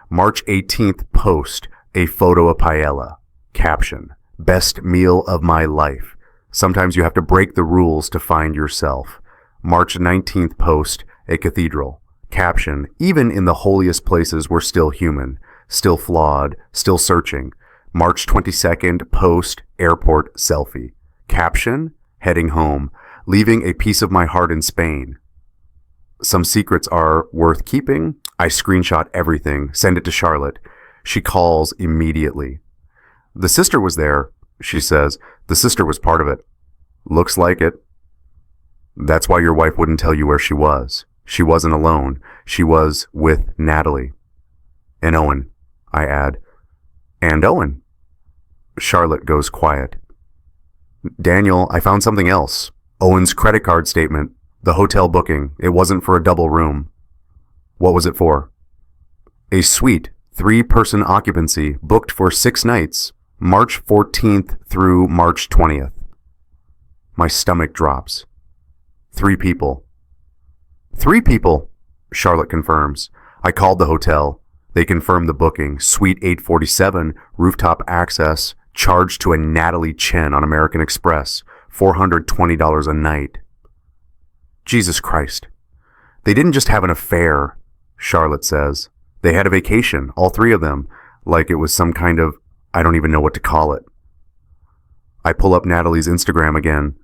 March 18th post, a photo of paella. Caption, "Best meal of my life. Sometimes you have to break the rules to find yourself." March 19th post, a cathedral. Caption, "Even in the holiest places we're still human, still flawed, still searching." March 22nd post, airport selfie. Caption, "Heading home, leaving a piece of my heart in Spain." Some secrets are worth keeping. I screenshot everything, send it to Charlotte. She calls immediately. "The sister was there," she says. "The sister was part of it." "Looks like it." "That's why your wife wouldn't tell you where she was. She wasn't alone. She was with Natalie." "And Owen," I add. "And Owen." Charlotte goes quiet. "Daniel, I found something else. Owen's credit card statement. The hotel booking. It wasn't for a double room." "What was it for?" "A suite, 3-person occupancy, booked for 6 nights, March 14th through March 20th. My stomach drops. 3 people. 3 people, Charlotte confirms. I called the hotel. They confirmed the booking. Suite 847, rooftop access, Charged to a Natalie Chen on American Express, $420 a night. Jesus Christ. They didn't just have an affair, Charlotte says. They had a vacation, all three of them, like it was some kind of, I don't even know what to call it. I pull up Natalie's Instagram again.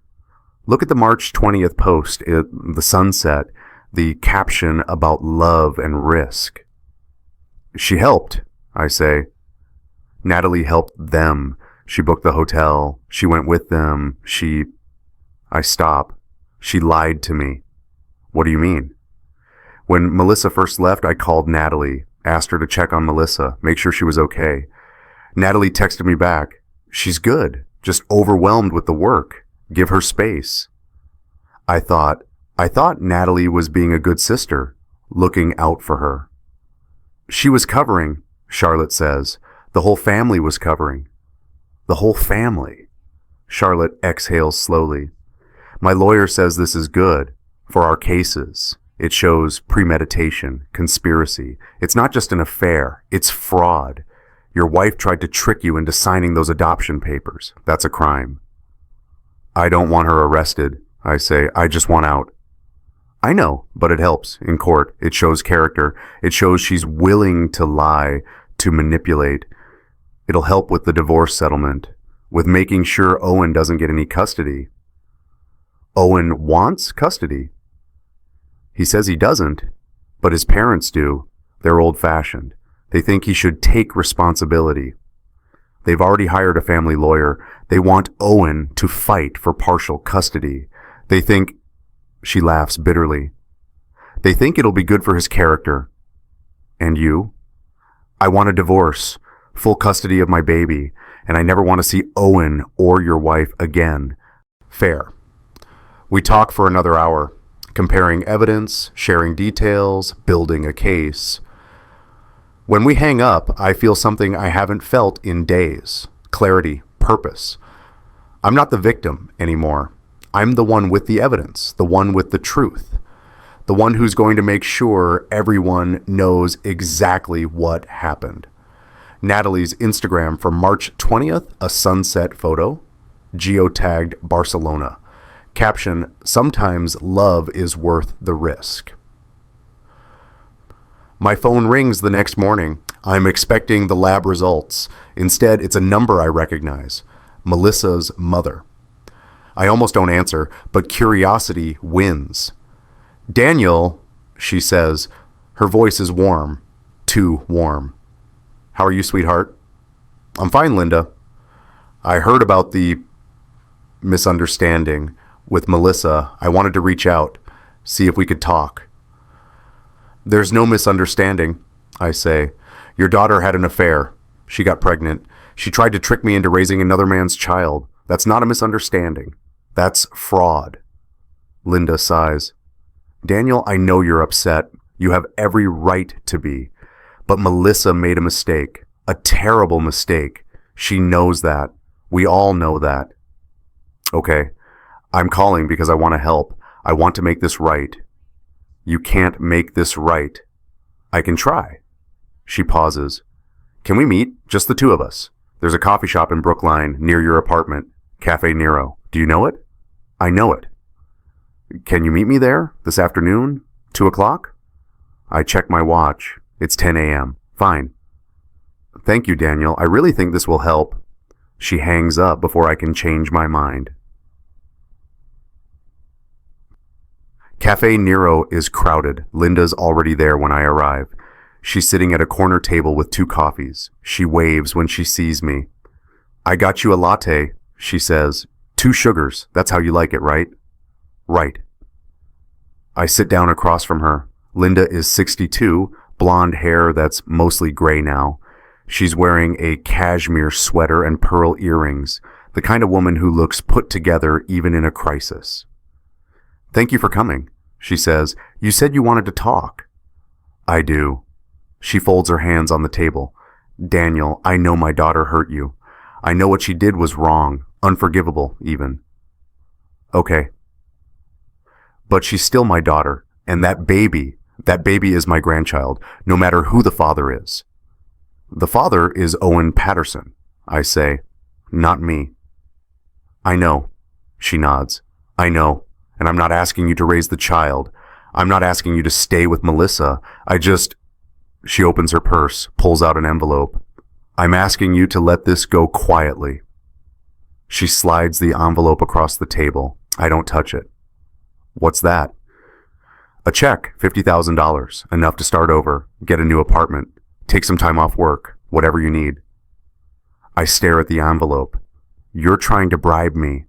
Look at the March 20th post, the sunset, the caption about love and risk. She helped, I say. Natalie helped them. She booked the hotel. She went with them. I stop. She lied to me. What do you mean? When Melissa first left, I called Natalie, asked her to check on Melissa, make sure she was okay. Natalie texted me back. She's good, just overwhelmed with the work. Give her space. I thought Natalie was being a good sister, looking out for her. She was covering, Charlotte says. The whole family was covering. The whole family. Charlotte exhales slowly. My lawyer says this is good for our cases. It shows premeditation, conspiracy. It's not just an affair. It's fraud. Your wife tried to trick you into signing those adoption papers. That's a crime. I don't want her arrested, I say. I just want out. I know, but it helps in court. It shows character. It shows she's willing to lie, to manipulate. It'll help with the divorce settlement, with making sure Owen doesn't get any custody. Owen wants custody. He says he doesn't, but his parents do. They're old-fashioned. They think he should take responsibility. They've already hired a family lawyer. They want Owen to fight for partial custody. They think... She laughs bitterly. They think it'll be good for his character. And you? I want a divorce, full custody of my baby, and I never want to see Owen or your wife again. Fair. We talk for another hour, comparing evidence, sharing details, building a case. When we hang up, I feel something I haven't felt in days. Clarity, purpose. I'm not the victim anymore. I'm the one with the evidence, the one with the truth, the one who's going to make sure everyone knows exactly what happened. Natalie's Instagram from March 20th, a sunset photo, geotagged Barcelona. Caption, sometimes love is worth the risk. My phone rings the next morning. I'm expecting the lab results. Instead, it's a number I recognize. Melissa's mother. I almost don't answer, but curiosity wins. Daniel, she says. Her voice is warm. Too warm. How are you, sweetheart? I'm fine, Linda. I heard about the misunderstanding with Melissa. I wanted to reach out, see if we could talk. There's no misunderstanding, I say. Your daughter had an affair. She got pregnant. She tried to trick me into raising another man's child. That's not a misunderstanding. That's fraud. Linda sighs. Daniel, I know you're upset. You have every right to be. But Melissa made a mistake. A terrible mistake. She knows that. We all know that. Okay. I'm calling because I want to help. I want to make this right. You can't make this right. I can try. She pauses. Can we meet? Just the two of us. There's a coffee shop in Brookline near your apartment. Cafe Nero. Do you know it? I know it. Can you meet me there this afternoon? 2 o'clock? I check my watch. It's 10 a.m. Fine. Thank you, Daniel. I really think this will help. She hangs up before I can change my mind. Cafe Nero is crowded. Linda's already there when I arrive. She's sitting at a corner table with 2 coffees. She waves when she sees me. I got you a latte, she says. 2 sugars. That's how you like it, right? Right. I sit down across from her. Linda is 62, blonde hair that's mostly gray now. She's wearing a cashmere sweater and pearl earrings, the kind of woman who looks put together even in a crisis. Thank you for coming, she says. You said you wanted to talk. I do. She folds her hands on the table. Daniel, I know my daughter hurt you. I know what she did was wrong, unforgivable even. Okay. But she's still my daughter, and that baby is my grandchild, no matter who the father is. The father is Owen Patterson, I say. Not me. I know. She nods. I know. And I'm not asking you to raise the child. I'm not asking you to stay with Melissa. She opens her purse, pulls out an envelope. I'm asking you to let this go quietly. She slides the envelope across the table. I don't touch it. What's that? A check, $50,000, enough to start over, get a new apartment, take some time off work, whatever you need. I stare at the envelope. You're trying to bribe me.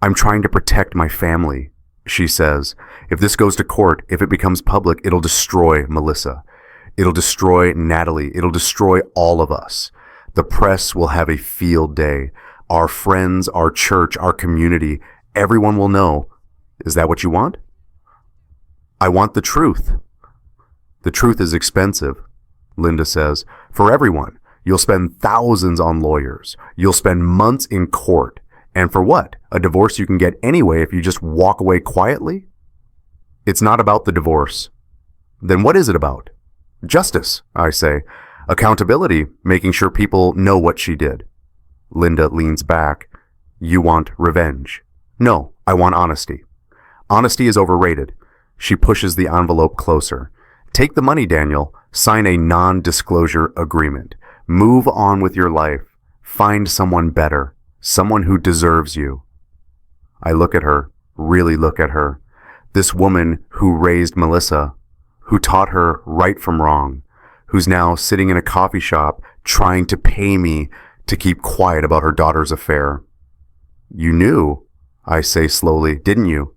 I'm trying to protect my family, she says. If this goes to court, if it becomes public, it'll destroy Melissa. It'll destroy Natalie. It'll destroy all of us. The press will have a field day. Our friends, our church, our community, everyone will know. Is that what you want? I want the truth. The truth is expensive, Linda says. For everyone. You'll spend thousands on lawyers. You'll spend months in court. And for what? A divorce you can get anyway if you just walk away quietly? It's not about the divorce. Then what is it about? Justice, I say. Accountability, making sure people know what she did. Linda leans back. You want revenge. No, I want honesty. Honesty is overrated. She pushes the envelope closer. Take the money, Daniel. Sign a non-disclosure agreement. Move on with your life. Find someone better. Someone who deserves you. I look at her, really look at her. This woman who raised Melissa, who taught her right from wrong, who's now sitting in a coffee shop trying to pay me to keep quiet about her daughter's affair. You knew, I say slowly, didn't you?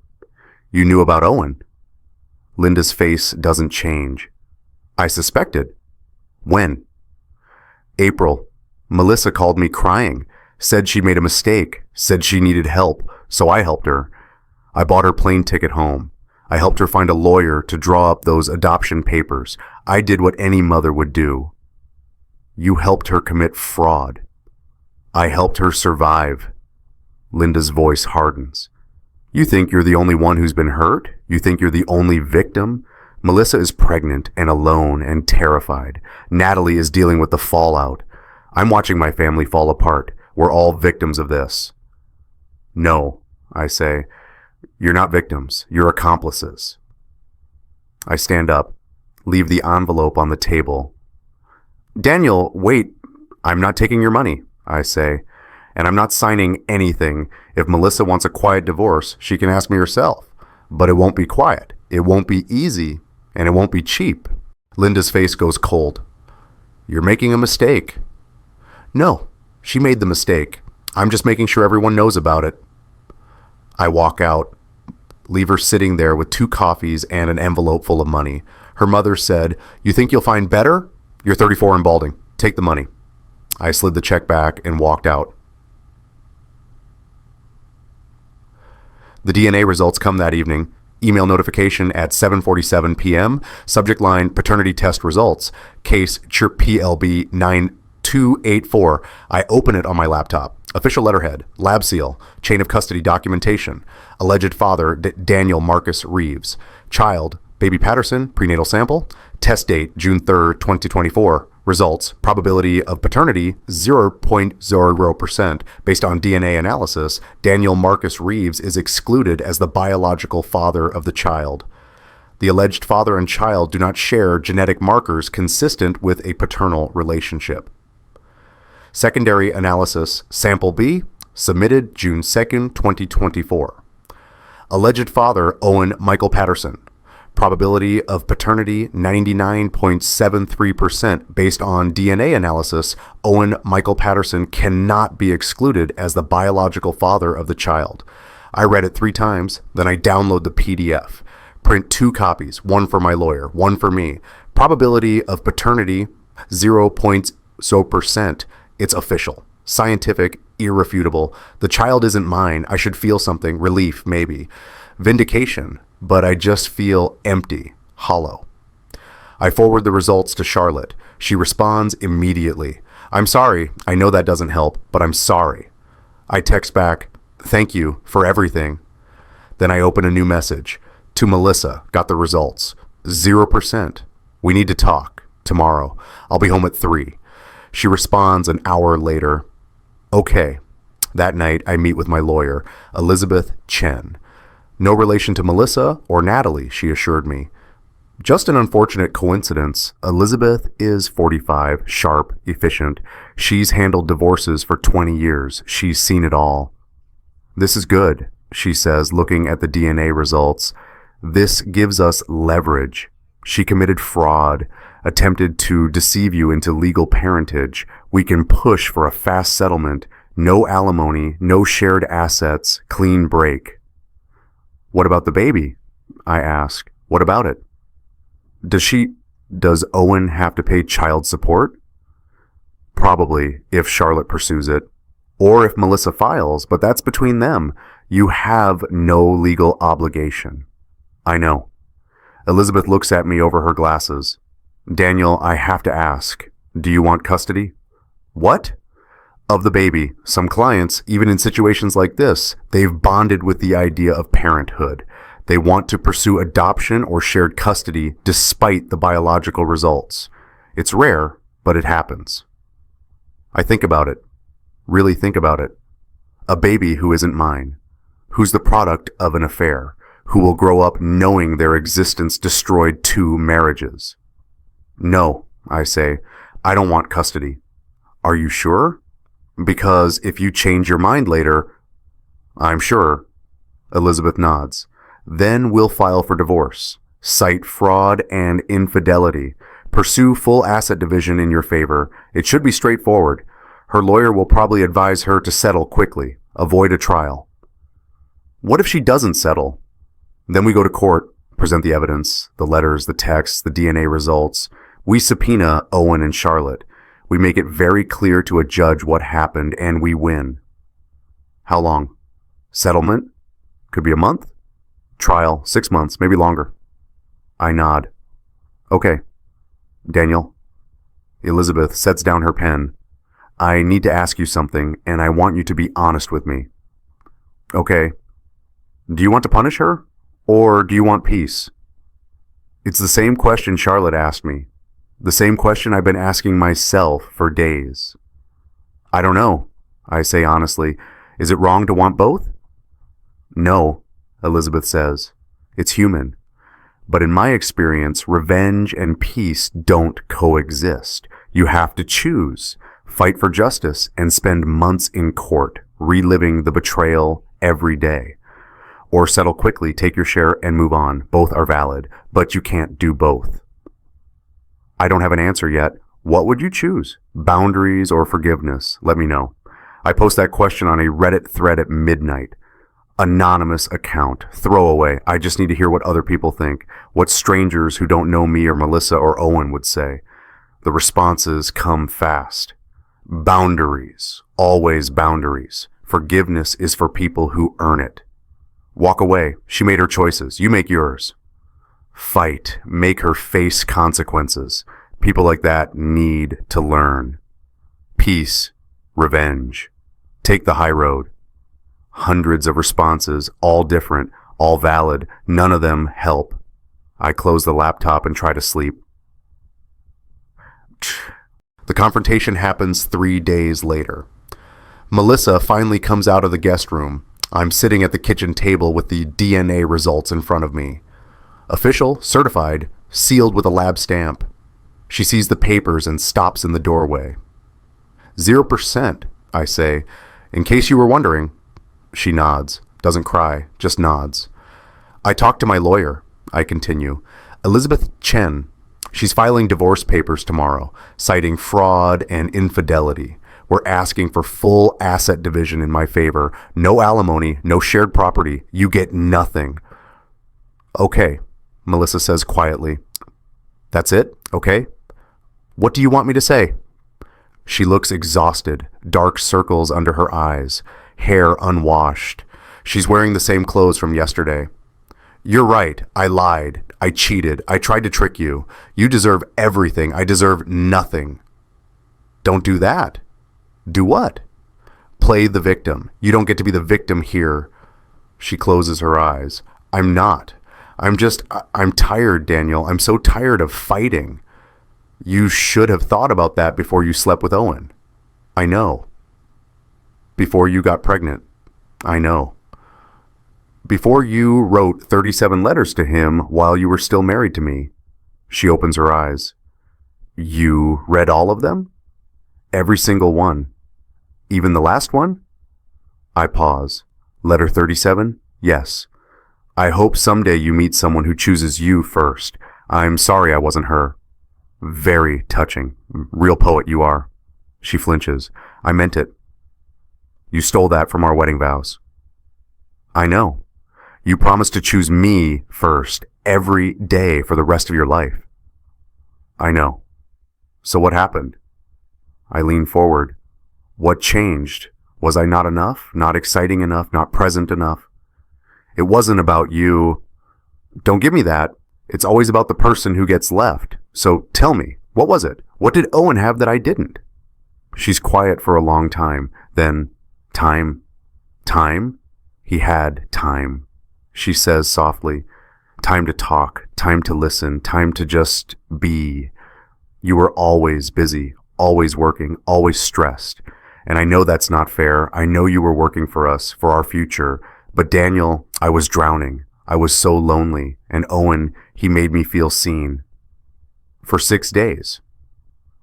You knew about Owen. Linda's face doesn't change. I suspected. When? April. Melissa called me crying, said she made a mistake, said she needed help, so I helped her. I bought her plane ticket home. I helped her find a lawyer to draw up those adoption papers. I did what any mother would do. You helped her commit fraud. I helped her survive. Linda's voice hardens. You think you're the only one who's been hurt? You think you're the only victim? Melissa is pregnant and alone and terrified. Natalie is dealing with the fallout. I'm watching my family fall apart. We're all victims of this. No, I say. You're not victims. You're accomplices. I stand up, leave the envelope on the table. Daniel, wait. I'm not taking your money, I say. And I'm not signing anything. If Melissa wants a quiet divorce, she can ask me herself. But it won't be quiet. It won't be easy. And it won't be cheap. Linda's face goes cold. You're making a mistake. No, she made the mistake. I'm just making sure everyone knows about it. I walk out, leave her sitting there with 2 coffees and an envelope full of money. Her mother said, You think you'll find better? You're 34 and balding. Take the money. I slid the check back and walked out. The DNA results come that evening. Email notification at 7:47 p.m. Subject line, paternity test results. Case CHIRP PLB 9284. I open it on my laptop. Official letterhead, lab seal, chain of custody documentation. Alleged father, Daniel Marcus Reeves. Child, baby Patterson, prenatal sample. Test date, June 3rd, 2024. Results, probability of paternity, 0.0%. Based on DNA analysis, Daniel Marcus Reeves is excluded as the biological father of the child. The alleged father and child do not share genetic markers consistent with a paternal relationship. Secondary analysis, sample B, submitted June 2nd, 2024. Alleged father, Owen Michael Patterson. Probability of paternity, 99.73%. Based on DNA analysis, Owen Michael Patterson cannot be excluded as the biological father of the child. I read it 3 times, then I download the PDF. Print 2 copies, one for my lawyer, one for me. Probability of paternity, 0.0%. It's official, scientific, irrefutable. The child isn't mine. I should feel something, relief, maybe. Vindication, but I just feel empty, hollow. I forward the results to Charlotte. She responds immediately. I'm sorry. I know that doesn't help, but I'm sorry. I text back, thank you for everything. Then I open a new message. To Melissa, got the results. 0%. We need to talk. Tomorrow. I'll be home at 3. She responds an hour later. Okay. That night, I meet with my lawyer, Elizabeth Chen. No relation to Melissa or Natalie, she assured me. Just an unfortunate coincidence. Elizabeth is 45, sharp, efficient. She's handled divorces for 20 years. She's seen it all. This is good, she says, looking at the DNA results. This gives us leverage. She committed fraud, attempted to deceive you into legal parentage. We can push for a fast settlement, no alimony, no shared assets, clean break. What about the baby? I ask. What about it? Does Owen have to pay child support? Probably, if Charlotte pursues it. Or if Melissa files, but that's between them. You have no legal obligation. I know. Elizabeth looks at me over her glasses. Daniel, I have to ask, do you want custody? What? Of the baby. Some clients, even in situations like this, they've bonded with the idea of parenthood. They want to pursue adoption or shared custody despite the biological results. It's rare, but it happens. I think about it. Really think about it. A baby who isn't mine, who's the product of an affair, who will grow up knowing their existence destroyed 2 marriages. No, I say, I don't want custody. Are you sure? Because if you change your mind later, I'm sure. Elizabeth nods. Then we'll file for divorce, cite fraud and infidelity, pursue full asset division in your favor. It should be straightforward. Her lawyer will probably advise her to settle quickly, avoid a trial. What if she doesn't settle? Then we go to court, present the evidence, the letters, the texts, the DNA results. We subpoena Owen and Charlotte. We make it very clear to a judge what happened, and we win. How long? Settlement? Could be a month. Trial, 6 months, maybe longer. I nod. Okay. Daniel. Elizabeth sets down her pen. I need to ask you something, and I want you to be honest with me. Okay. Do you want to punish her, or do you want peace? It's the same question Charlotte asked me. The same question I've been asking myself for days. I don't know, I say honestly. Is it wrong to want both? No, Elizabeth says. It's human. But in my experience, revenge and peace don't coexist. You have to choose, fight for justice, and spend months in court, reliving the betrayal every day. Or settle quickly, take your share, and move on. Both are valid, but you can't do both. I don't have an answer yet. What would you choose? Boundaries or forgiveness? Let me know. I post that question on a Reddit thread at midnight. Anonymous account. Throwaway. I just need to hear what other people think. What strangers who don't know me or Melissa or Owen would say. The responses come fast. Boundaries. Always boundaries. Forgiveness is for people who earn it. Walk away. She made her choices. You make yours. Fight. Make her face consequences. People like that need to learn. Peace. Revenge. Take the high road. Hundreds of responses, all different, all valid. None of them help. I close the laptop and try to sleep. The confrontation happens 3 days later. Melissa finally comes out of the guest room. I'm sitting at the kitchen table with the DNA results in front of me. Official, certified, sealed with a lab stamp. She sees the papers and stops in the doorway. 0%, I say. In case you were wondering. She nods, doesn't cry, just nods. I talk to my lawyer, I continue. Elizabeth Chen. She's filing divorce papers tomorrow, citing fraud and infidelity. We're asking for full asset division in my favor. No alimony, no shared property. You get nothing. Okay, Melissa says quietly. That's it? Okay. What do you want me to say? She looks exhausted, dark circles under her eyes, hair unwashed. She's wearing the same clothes from yesterday. You're right. I lied. I cheated. I tried to trick you. You deserve everything. I deserve nothing. Don't do that. Do what? Play the victim. You don't get to be the victim here. She closes her eyes. I'm not. I'm tired, Daniel. I'm so tired of fighting. You should have thought about that before you slept with Owen. I know. Before you got pregnant. I know. Before you wrote 37 letters to him while you were still married to me. She opens her eyes. You read all of them? Every single one. Even the last one? I pause. Letter 37? Yes. I hope someday you meet someone who chooses you first. I'm sorry I wasn't her. Very touching. Real poet you are. She flinches. I meant it. You stole that from our wedding vows. I know. You promised to choose me first every day for the rest of your life. I know. So what happened? I lean forward. What changed? Was I not enough? Not exciting enough? Not present enough? It wasn't about you. Don't give me that. It's always about the person who gets left. So tell me, what was it? What did Owen have that I didn't? She's quiet for a long time. Then, time? He had time. She says softly, time to talk, time to listen, time to just be. You were always busy, always working, always stressed. And I know that's not fair. I know you were working for us, for our future. But Daniel, I was drowning. I was so lonely. And Owen, he made me feel seen. For 6 days.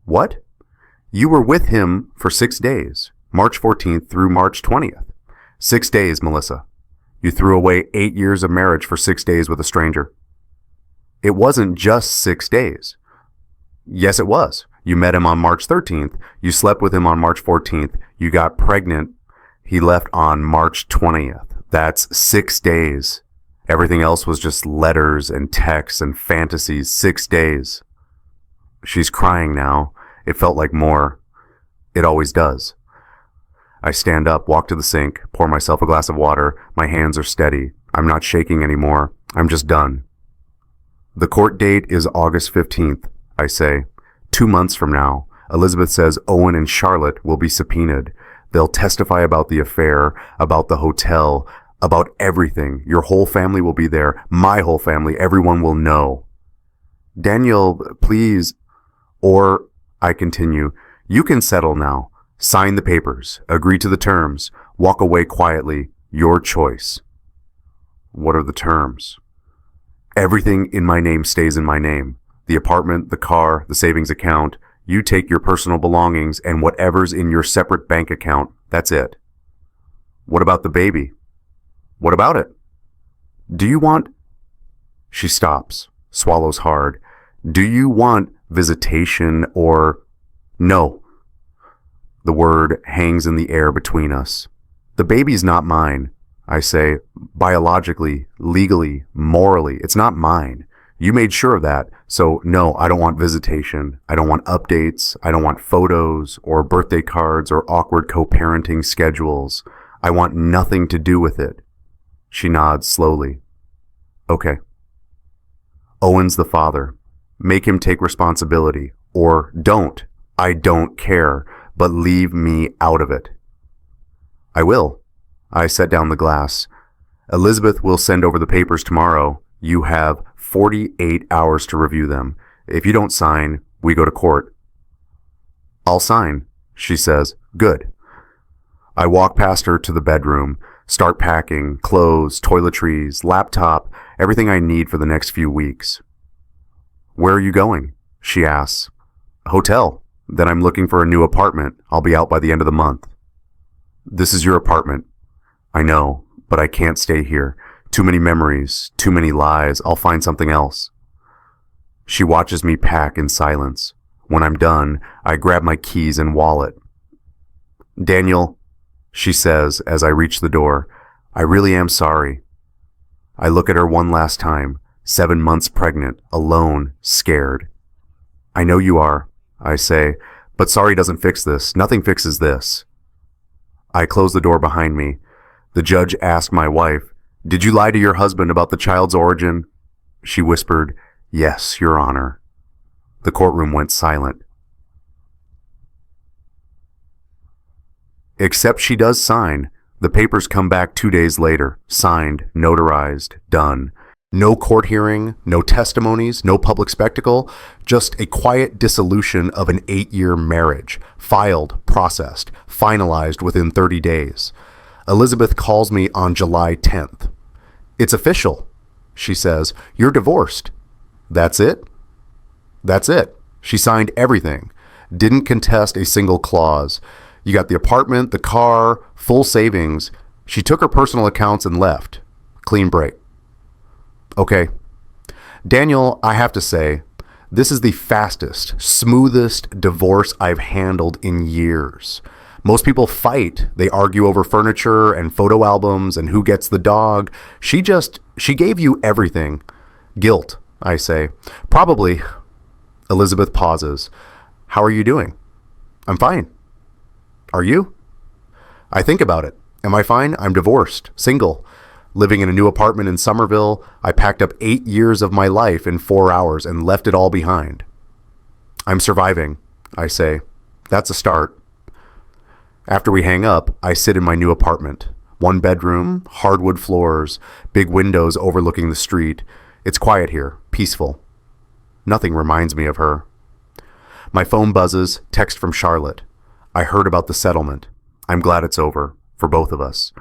What? You were with him for 6 days. March 14th through March 20th. 6 days, Melissa. You threw away 8 years of marriage for 6 days with a stranger. It wasn't just 6 days. Yes, it was. You met him on March 13th. You slept with him on March 14th. You got pregnant. He left on March 20th. That's 6 days. Everything else was just letters and texts and fantasies. 6 days. She's crying now. It felt like more. It always does. I stand up, walk to the sink, pour myself a glass of water. My hands are steady. I'm not shaking anymore. I'm just done. The court date is August 15th, I say. 2 months from now, Elizabeth says Owen and Charlotte will be subpoenaed. They'll testify about the affair, about the hotel, about everything. Your whole family will be there. My whole family. Everyone will know. Daniel, please. Or, I continue, you can settle now. Sign the papers. Agree to the terms. Walk away quietly. Your choice. What are the terms? Everything in my name stays in my name. The apartment, the car, the savings account. You take your personal belongings and whatever's in your separate bank account. That's it. What about the baby? What about it? Do you want... She stops, swallows hard. Do you want visitation or... No. The word hangs in the air between us. The baby's not mine. I say, biologically, legally, morally, it's not mine. You made sure of that. So no, I don't want visitation. I don't want updates. I don't want photos or birthday cards or awkward co-parenting schedules. I want nothing to do with it. She nods slowly. Okay. Owen's the father. Make him take responsibility. Or don't. I don't care. But leave me out of it. I will. I set down the glass. Elizabeth will send over the papers tomorrow. You have 48 hours to review them. If you don't sign, we go to court. I'll sign, she says. Good. I walk past her to the bedroom, start packing, clothes, toiletries, laptop, everything I need for the next few weeks. Where are you going? She asks. Hotel. Then I'm looking for a new apartment. I'll be out by the end of the month. This is your apartment. I know, but I can't stay here. Too many memories, too many lies. I'll find something else. She watches me pack in silence. When I'm done, I grab my keys and wallet. Daniel, she says as I reach the door, I really am sorry. I look at her one last time, 7 months pregnant, alone, scared. I know you are, I say, but sorry doesn't fix this. Nothing fixes this. I close the door behind me. The judge asked my wife, Did you lie to your husband about the child's origin? She whispered, Yes, Your Honor. The courtroom went silent. Except she does sign. The papers come back 2 days later, signed, notarized, done. No court hearing, no testimonies, no public spectacle, just a quiet dissolution of an 8-year marriage, filed, processed, finalized within 30 days. Elizabeth calls me on July 10th. "It's official," she says. "You're divorced." That's it? That's it. She signed everything. Didn't contest a single clause. You got the apartment, the car, full savings. She took her personal accounts and left. Clean break. Okay. Daniel, I have to say, this is the fastest, smoothest divorce I've handled in years. Most people fight. They argue over furniture and photo albums and who gets the dog. She gave you everything. Guilt, I say. Probably. Elizabeth pauses. "How are you doing?" "I'm fine." "Are you?" I think about it. Am I fine? I'm divorced, single, living in a new apartment in Somerville. I packed up 8 years of my life in 4 hours and left it all behind. "I'm surviving," I say. That's a start. After we hang up, I sit in my new apartment. 1 bedroom, hardwood floors, big windows overlooking the street. It's quiet here, peaceful. Nothing reminds me of her. My phone buzzes, text from Charlotte. "I heard about the settlement. I'm glad it's over, for both of us.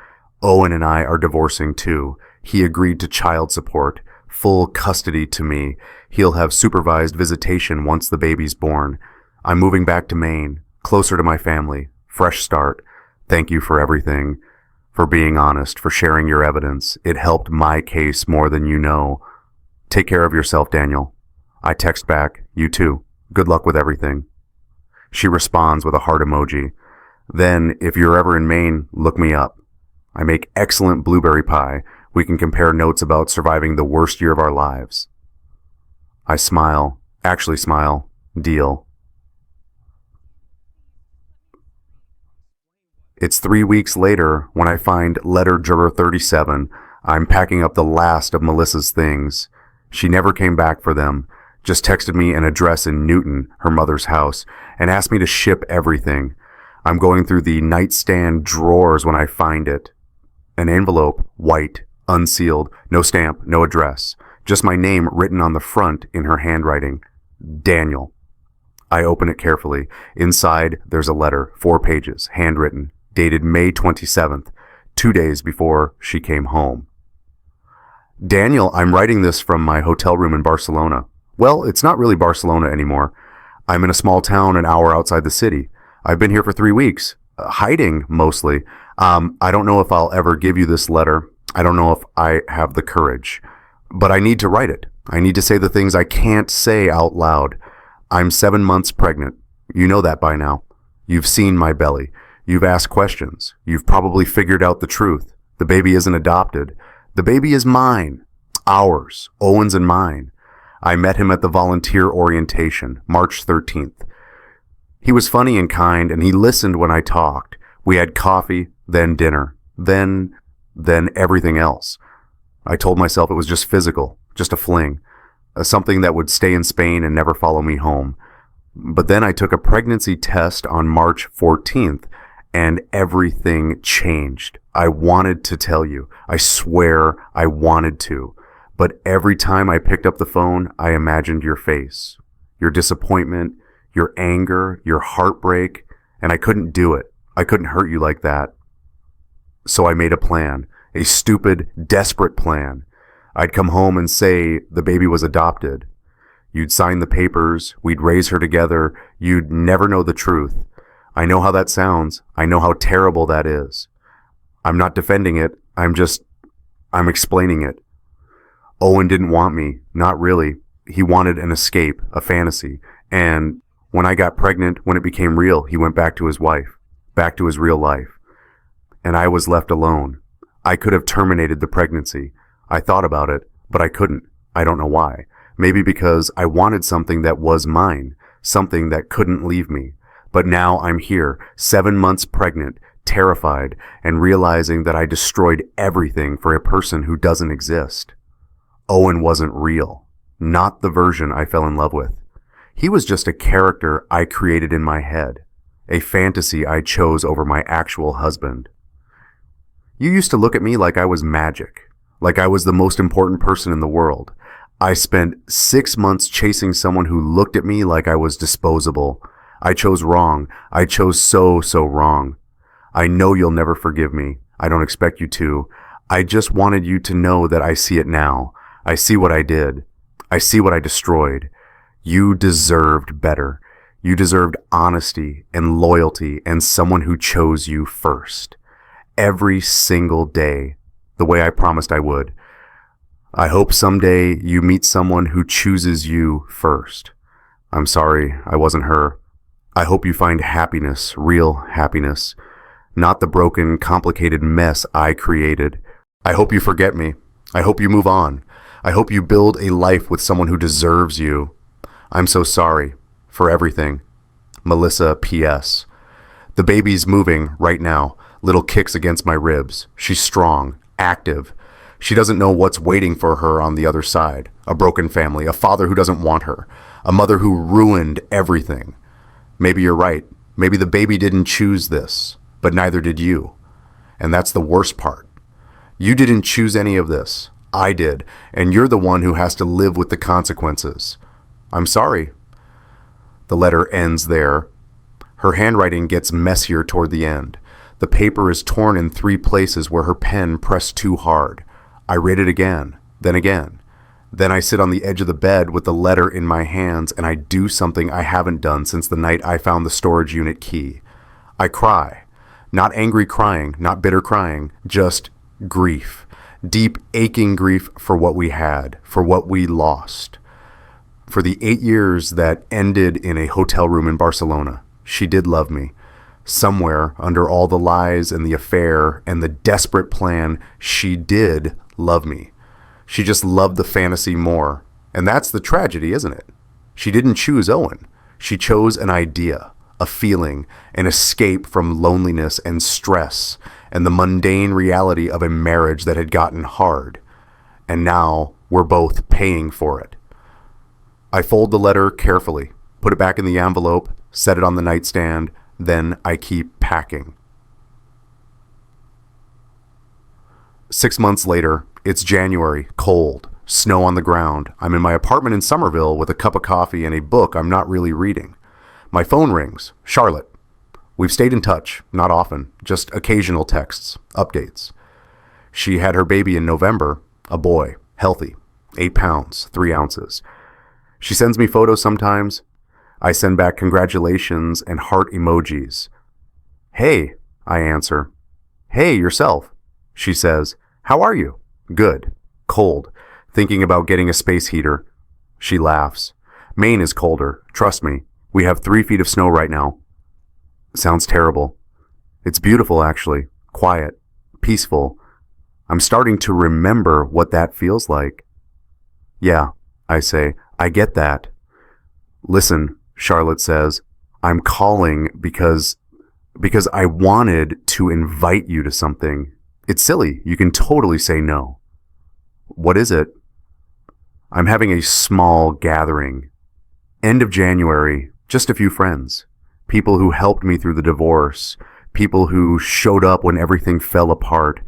Owen and I are divorcing too. He agreed to child support, full custody to me. He'll have supervised visitation once the baby's born. I'm moving back to Maine, closer to my family. Fresh start. Thank you for everything, for being honest, for sharing your evidence. It helped my case more than you know. Take care of yourself, Daniel." I text back, "You too. Good luck with everything." She responds with a heart emoji. "Then, if you're ever in Maine, look me up. I make excellent blueberry pie. We can compare notes about surviving the worst year of our lives." I smile, actually smile. Deal. It's 3 weeks later when I find letter juror 37. I'm packing up the last of Melissa's things. She never came back for them, just texted me an address in Newton, her mother's house, and asked me to ship everything. I'm going through the nightstand drawers when I find it. An envelope, white, unsealed, no stamp, no address. Just my name written on the front in her handwriting. Daniel. I open it carefully. Inside, there's a letter, 4 pages, handwritten, dated May 27th, 2 days before she came home. "Daniel, I'm writing this from my hotel room in Barcelona." Well, it's not really Barcelona anymore. I'm in a small town an hour outside the city. I've been here for 3 weeks, hiding mostly. I don't know if I'll ever give you this letter. I don't know if I have the courage. But I need to write it. I need to say the things I can't say out loud. I'm 7 months pregnant. You know that by now. You've seen my belly. You've asked questions. You've probably figured out the truth. The baby isn't adopted. The baby is mine. Ours. Owen's and mine. I met him at the volunteer orientation, March 13th. He was funny and kind, and he listened when I talked. We had coffee, then dinner, then everything else. I told myself it was just physical, just a fling, something that would stay in Spain and never follow me home. But then I took a pregnancy test on March 14th, and everything changed. I wanted to tell you. I swear I wanted to. But every time I picked up the phone, I imagined your face, your disappointment, your anger, your heartbreak, and I couldn't do it. I couldn't hurt you like that. So I made a plan, a stupid, desperate plan. I'd come home and say the baby was adopted. You'd sign the papers, we'd raise her together, you'd never know the truth. I know how that sounds. I know how terrible that is. I'm not defending it. I'm explaining it. Owen didn't want me. Not really. He wanted an escape, a fantasy. And when I got pregnant, when it became real, he went back to his wife, back to his real life. And I was left alone. I could have terminated the pregnancy. I thought about it, but I couldn't. I don't know why. Maybe because I wanted something that was mine, something that couldn't leave me. But now I'm here, 7 months pregnant, terrified, and realizing that I destroyed everything for a person who doesn't exist. Owen wasn't real, not the version I fell in love with. He was just a character I created in my head, a fantasy I chose over my actual husband. You used to look at me like I was magic, like I was the most important person in the world. I spent 6 months chasing someone who looked at me like I was disposable. I chose wrong. I chose so wrong. I know you'll never forgive me. I don't expect you to. I just wanted you to know that I see it now. I see what I did. I see what I destroyed. You deserved better. You deserved honesty and loyalty and someone who chose you first. Every single day, the way I promised I would. I hope someday you meet someone who chooses you first. I'm sorry I wasn't her. I hope you find happiness, real happiness, not the broken, complicated mess I created. I hope you forget me. I hope you move on. I hope you build a life with someone who deserves you. I'm so sorry for everything. Melissa P.S. The baby's moving right now. Little kicks against my ribs. She's strong, active. She doesn't know what's waiting for her on the other side. A broken family, a father who doesn't want her, a mother who ruined everything. Maybe you're right. Maybe the baby didn't choose this, but neither did you. And that's the worst part. You didn't choose any of this. I did, and you're the one who has to live with the consequences. I'm sorry. The letter ends there. Her handwriting gets messier toward the end. The paper is torn in 3 places where her pen pressed too hard. I read it again, then again. Then I sit on the edge of the bed with the letter in my hands and I do something I haven't done since the night I found the storage unit key. I cry. Not angry crying, not bitter crying, just grief. Deep, aching grief for what we had, for what we lost. For the 8 years that ended in a hotel room in Barcelona. She did love me. Somewhere under all the lies and the affair and the desperate plan, she did love me. She just loved the fantasy more. And that's the tragedy, isn't it? She didn't choose Owen. She chose an idea, a feeling, an escape from loneliness and stress and the mundane reality of a marriage that had gotten hard. And now we're both paying for it. I fold the letter carefully, put it back in the envelope, set it on the nightstand, then I keep packing. 6 months later, it's January, cold, snow on the ground. I'm in my apartment in Somerville with a cup of coffee and a book I'm not really reading. My phone rings. Charlotte. We've stayed in touch, not often, just occasional texts, updates. She had her baby in November, a boy, healthy, 8 pounds, 3 ounces. She sends me photos sometimes. I send back congratulations and heart emojis. Hey, I answer. Hey, yourself. She says, how are you? Good. Cold. Thinking about getting a space heater. She laughs. Maine is colder. Trust me. We have 3 feet of snow right now. Sounds terrible. It's beautiful, actually. Quiet. Peaceful. I'm starting to remember what that feels like. Yeah, I say. I get that. Listen, Charlotte says, I'm calling because I wanted to invite you to something. It's silly. You can totally say no. What is it? I'm having a small gathering. End of January, just a few friends. People who helped me through the divorce. People who showed up when everything fell apart.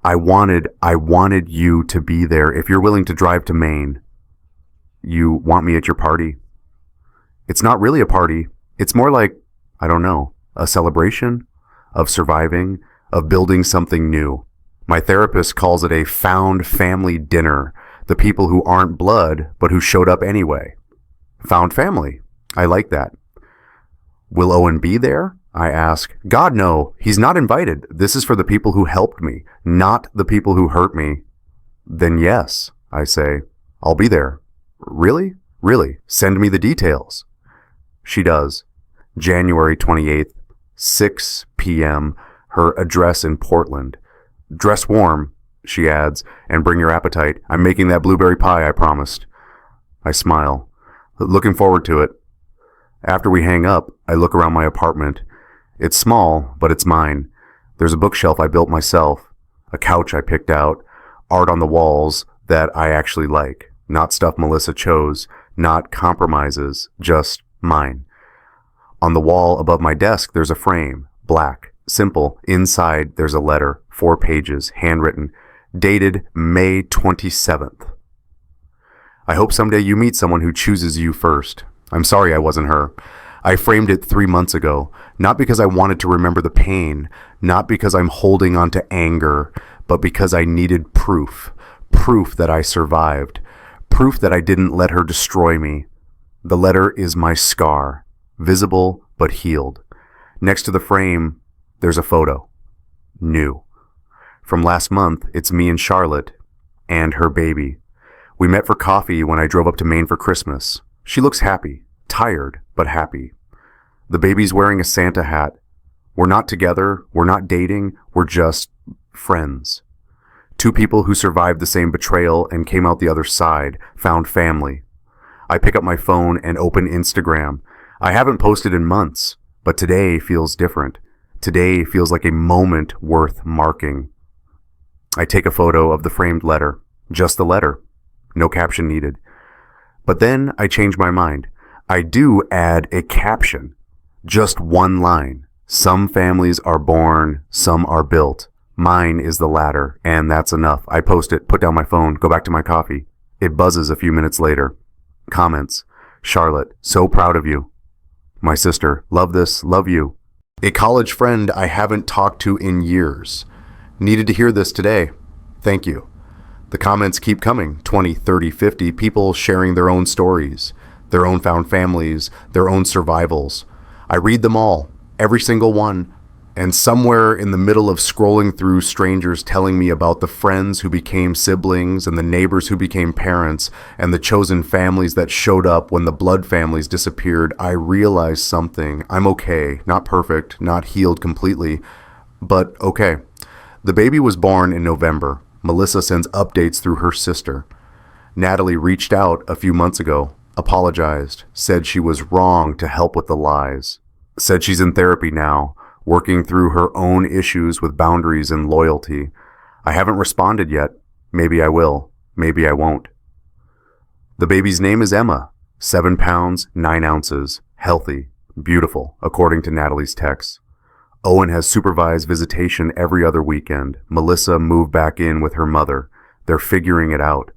I wanted you to be there if you're willing to drive to Maine. You want me at your party? It's not really a party. It's more like, I don't know, a celebration of surviving, of building something new. My therapist calls it a found family dinner. The people who aren't blood, but who showed up anyway. Found family. I like that. Will Owen be there? I ask. God, no. He's not invited. This is for the people who helped me, not the people who hurt me. Then yes, I say. I'll be there. Really? Really? Send me the details. She does. January 28th, 6 p.m., her address in Portland. Dress warm, she adds, and bring your appetite. I'm making that blueberry pie I promised. I smile, looking forward to it. After we hang up, I look around my apartment. It's small, but it's mine. There's a bookshelf I built myself, a couch I picked out, art on the walls that I actually like, not stuff Melissa chose, not compromises, just mine. On the wall above my desk, there's a frame, black, simple. Inside, there's a letter, 4 pages, handwritten. dated May 27th. I hope someday you meet someone who chooses you first. I'm sorry I wasn't her. I framed it 3 months ago, not because I wanted to remember the pain, not because I'm holding on to anger, but because I needed proof. Proof that I survived. Proof that I didn't let her destroy me. The letter is my scar, visible but healed. Next to the frame, there's a photo. New. From last month, it's me and Charlotte, and her baby. We met for coffee when I drove up to Maine for Christmas. She looks happy, tired, but happy. The baby's wearing a Santa hat. We're not together, we're not dating, we're just friends. Two people who survived the same betrayal and came out the other side, found family. I pick up my phone and open Instagram. I haven't posted in months, but today feels different. Today feels like a moment worth marking. I take a photo of the framed letter, just the letter, no caption needed. But then I change my mind. I do add a caption, just one line. Some families are born, some are built. Mine is the latter, and that's enough. I post it, put down my phone, go back to my coffee. It buzzes a few minutes later. Comments. Charlotte, so proud of you. My sister, love this, love you. A college friend I haven't talked to in years. Needed to hear this today. Thank you. The comments keep coming. 20, 30, 50 people sharing their own stories, their own found families, their own survivals. I read them all, every single one. And somewhere in the middle of scrolling through strangers telling me about the friends who became siblings and the neighbors who became parents and the chosen families that showed up when the blood families disappeared, I realized something. I'm okay, not perfect, not healed completely, but okay. The baby was born in November. Melissa sends updates through her sister. Natalie reached out a few months ago, apologized, said she was wrong to help with the lies, said she's in therapy now, working through her own issues with boundaries and loyalty. I haven't responded yet. Maybe I will. Maybe I won't. The baby's name is Emma. 7 pounds, 9 ounces. Healthy. Beautiful, according to Natalie's text. Owen has supervised visitation every other weekend. Melissa moved back in with her mother. They're figuring it out.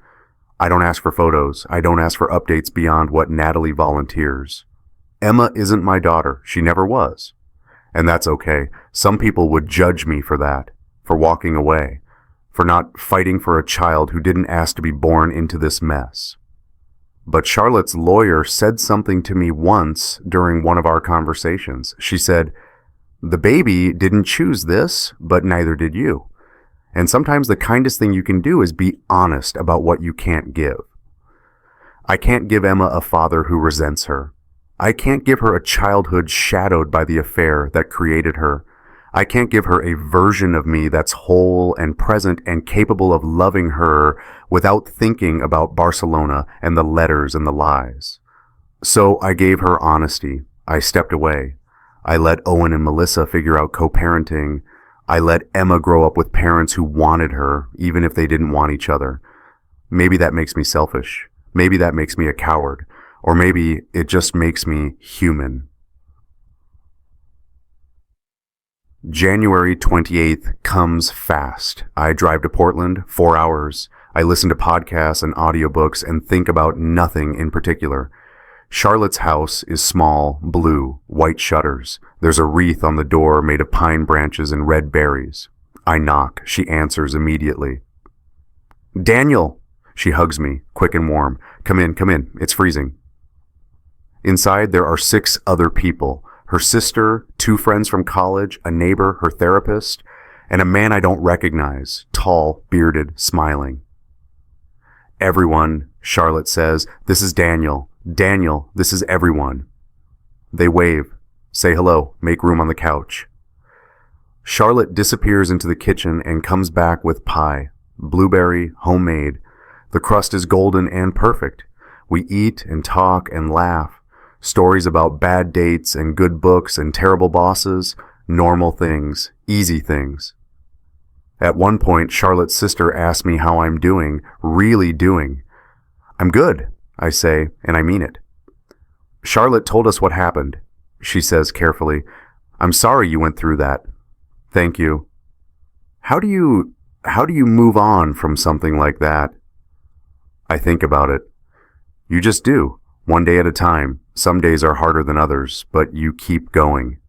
I don't ask for photos. I don't ask for updates beyond what Natalie volunteers. Emma isn't my daughter. She never was. And that's okay. Some people would judge me for that, for walking away, for not fighting for a child who didn't ask to be born into this mess. But Charlotte's lawyer said something to me once during one of our conversations. She said, "The baby didn't choose this, but neither did you. And sometimes the kindest thing you can do is be honest about what you can't give." I can't give Emma a father who resents her. I can't give her a childhood shadowed by the affair that created her. I can't give her a version of me that's whole and present and capable of loving her without thinking about Barcelona and the letters and the lies. So I gave her honesty. I stepped away. I let Owen and Melissa figure out co-parenting. I let Emma grow up with parents who wanted her, even if they didn't want each other. Maybe that makes me selfish. Maybe that makes me a coward. Or maybe it just makes me human. January 28th comes fast. I drive to Portland, 4 hours. I listen to podcasts and audiobooks and think about nothing in particular. Charlotte's house is small, blue, white shutters. There's a wreath on the door made of pine branches and red berries. I knock. She answers immediately. "Daniel!" She hugs me, quick and warm. Come in. It's freezing." Inside, there are 6 other people. Her sister, 2 friends from college, a neighbor, her therapist, and a man I don't recognize, tall, bearded, smiling. "Everyone," Charlotte says, "this is Daniel. Daniel, this is everyone." They wave, say hello, make room on the couch. Charlotte disappears into the kitchen and comes back with pie. Blueberry, homemade. The crust is golden and perfect. We eat and talk and laugh. Stories about bad dates and good books and terrible bosses, normal things, easy things. At one point, Charlotte's sister asked me how I'm doing, really doing. "I'm good," I say, and I mean it. "Charlotte told us what happened," she says carefully. "I'm sorry you went through that." "Thank you." How do you How do you move on from something like that? I think about it. You just do, one day at a time. Some days are harder than others, but you keep going.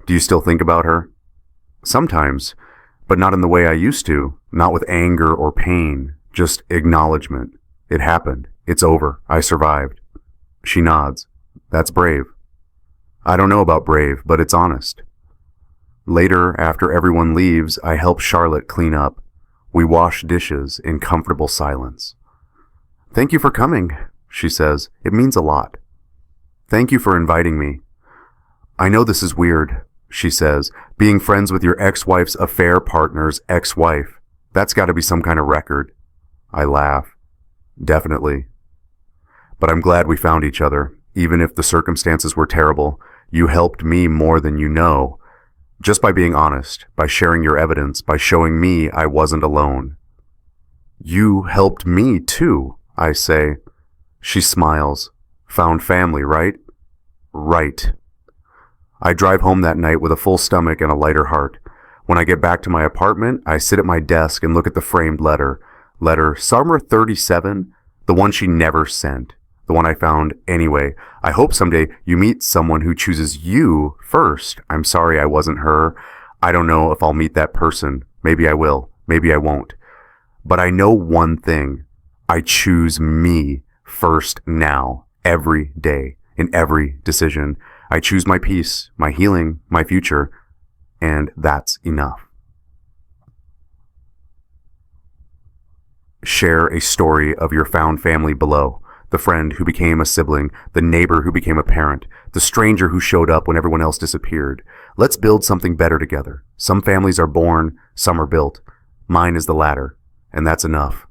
Do you still think about her? Sometimes, but not in the way I used to, not with anger or pain, just acknowledgement. It happened. It's over. I survived. She nods. That's brave. I don't know about brave, but it's honest. Later, after everyone leaves, I help Charlotte clean up. We wash dishes in comfortable silence. Thank you for coming, she says. It means a lot. Thank you for inviting me. I know this is weird, she says. Being friends with your ex-wife's affair partner's ex-wife. That's got to be some kind of record. I laugh. Definitely. But I'm glad we found each other. Even if the circumstances were terrible, you helped me more than you know. Just by being honest, by sharing your evidence, by showing me I wasn't alone. You helped me too, I say. She smiles. Found family, right? Right. I drive home that night with a full stomach and a lighter heart. When I get back to my apartment, I sit at my desk and look at the framed letter. Letter Summer 37, the one she never sent. The one I found anyway. I hope someday you meet someone who chooses you first. I'm sorry I wasn't her. I don't know if I'll meet that person. Maybe I will. Maybe I won't. But I know one thing. I choose me first now, every day, in every decision. I choose my peace, my healing, my future, and that's enough. Share a story of your found family below. The friend who became a sibling, the neighbor who became a parent, the stranger who showed up when everyone else disappeared. Let's build something better together. Some families are born, some are built. Mine is the latter, and that's enough.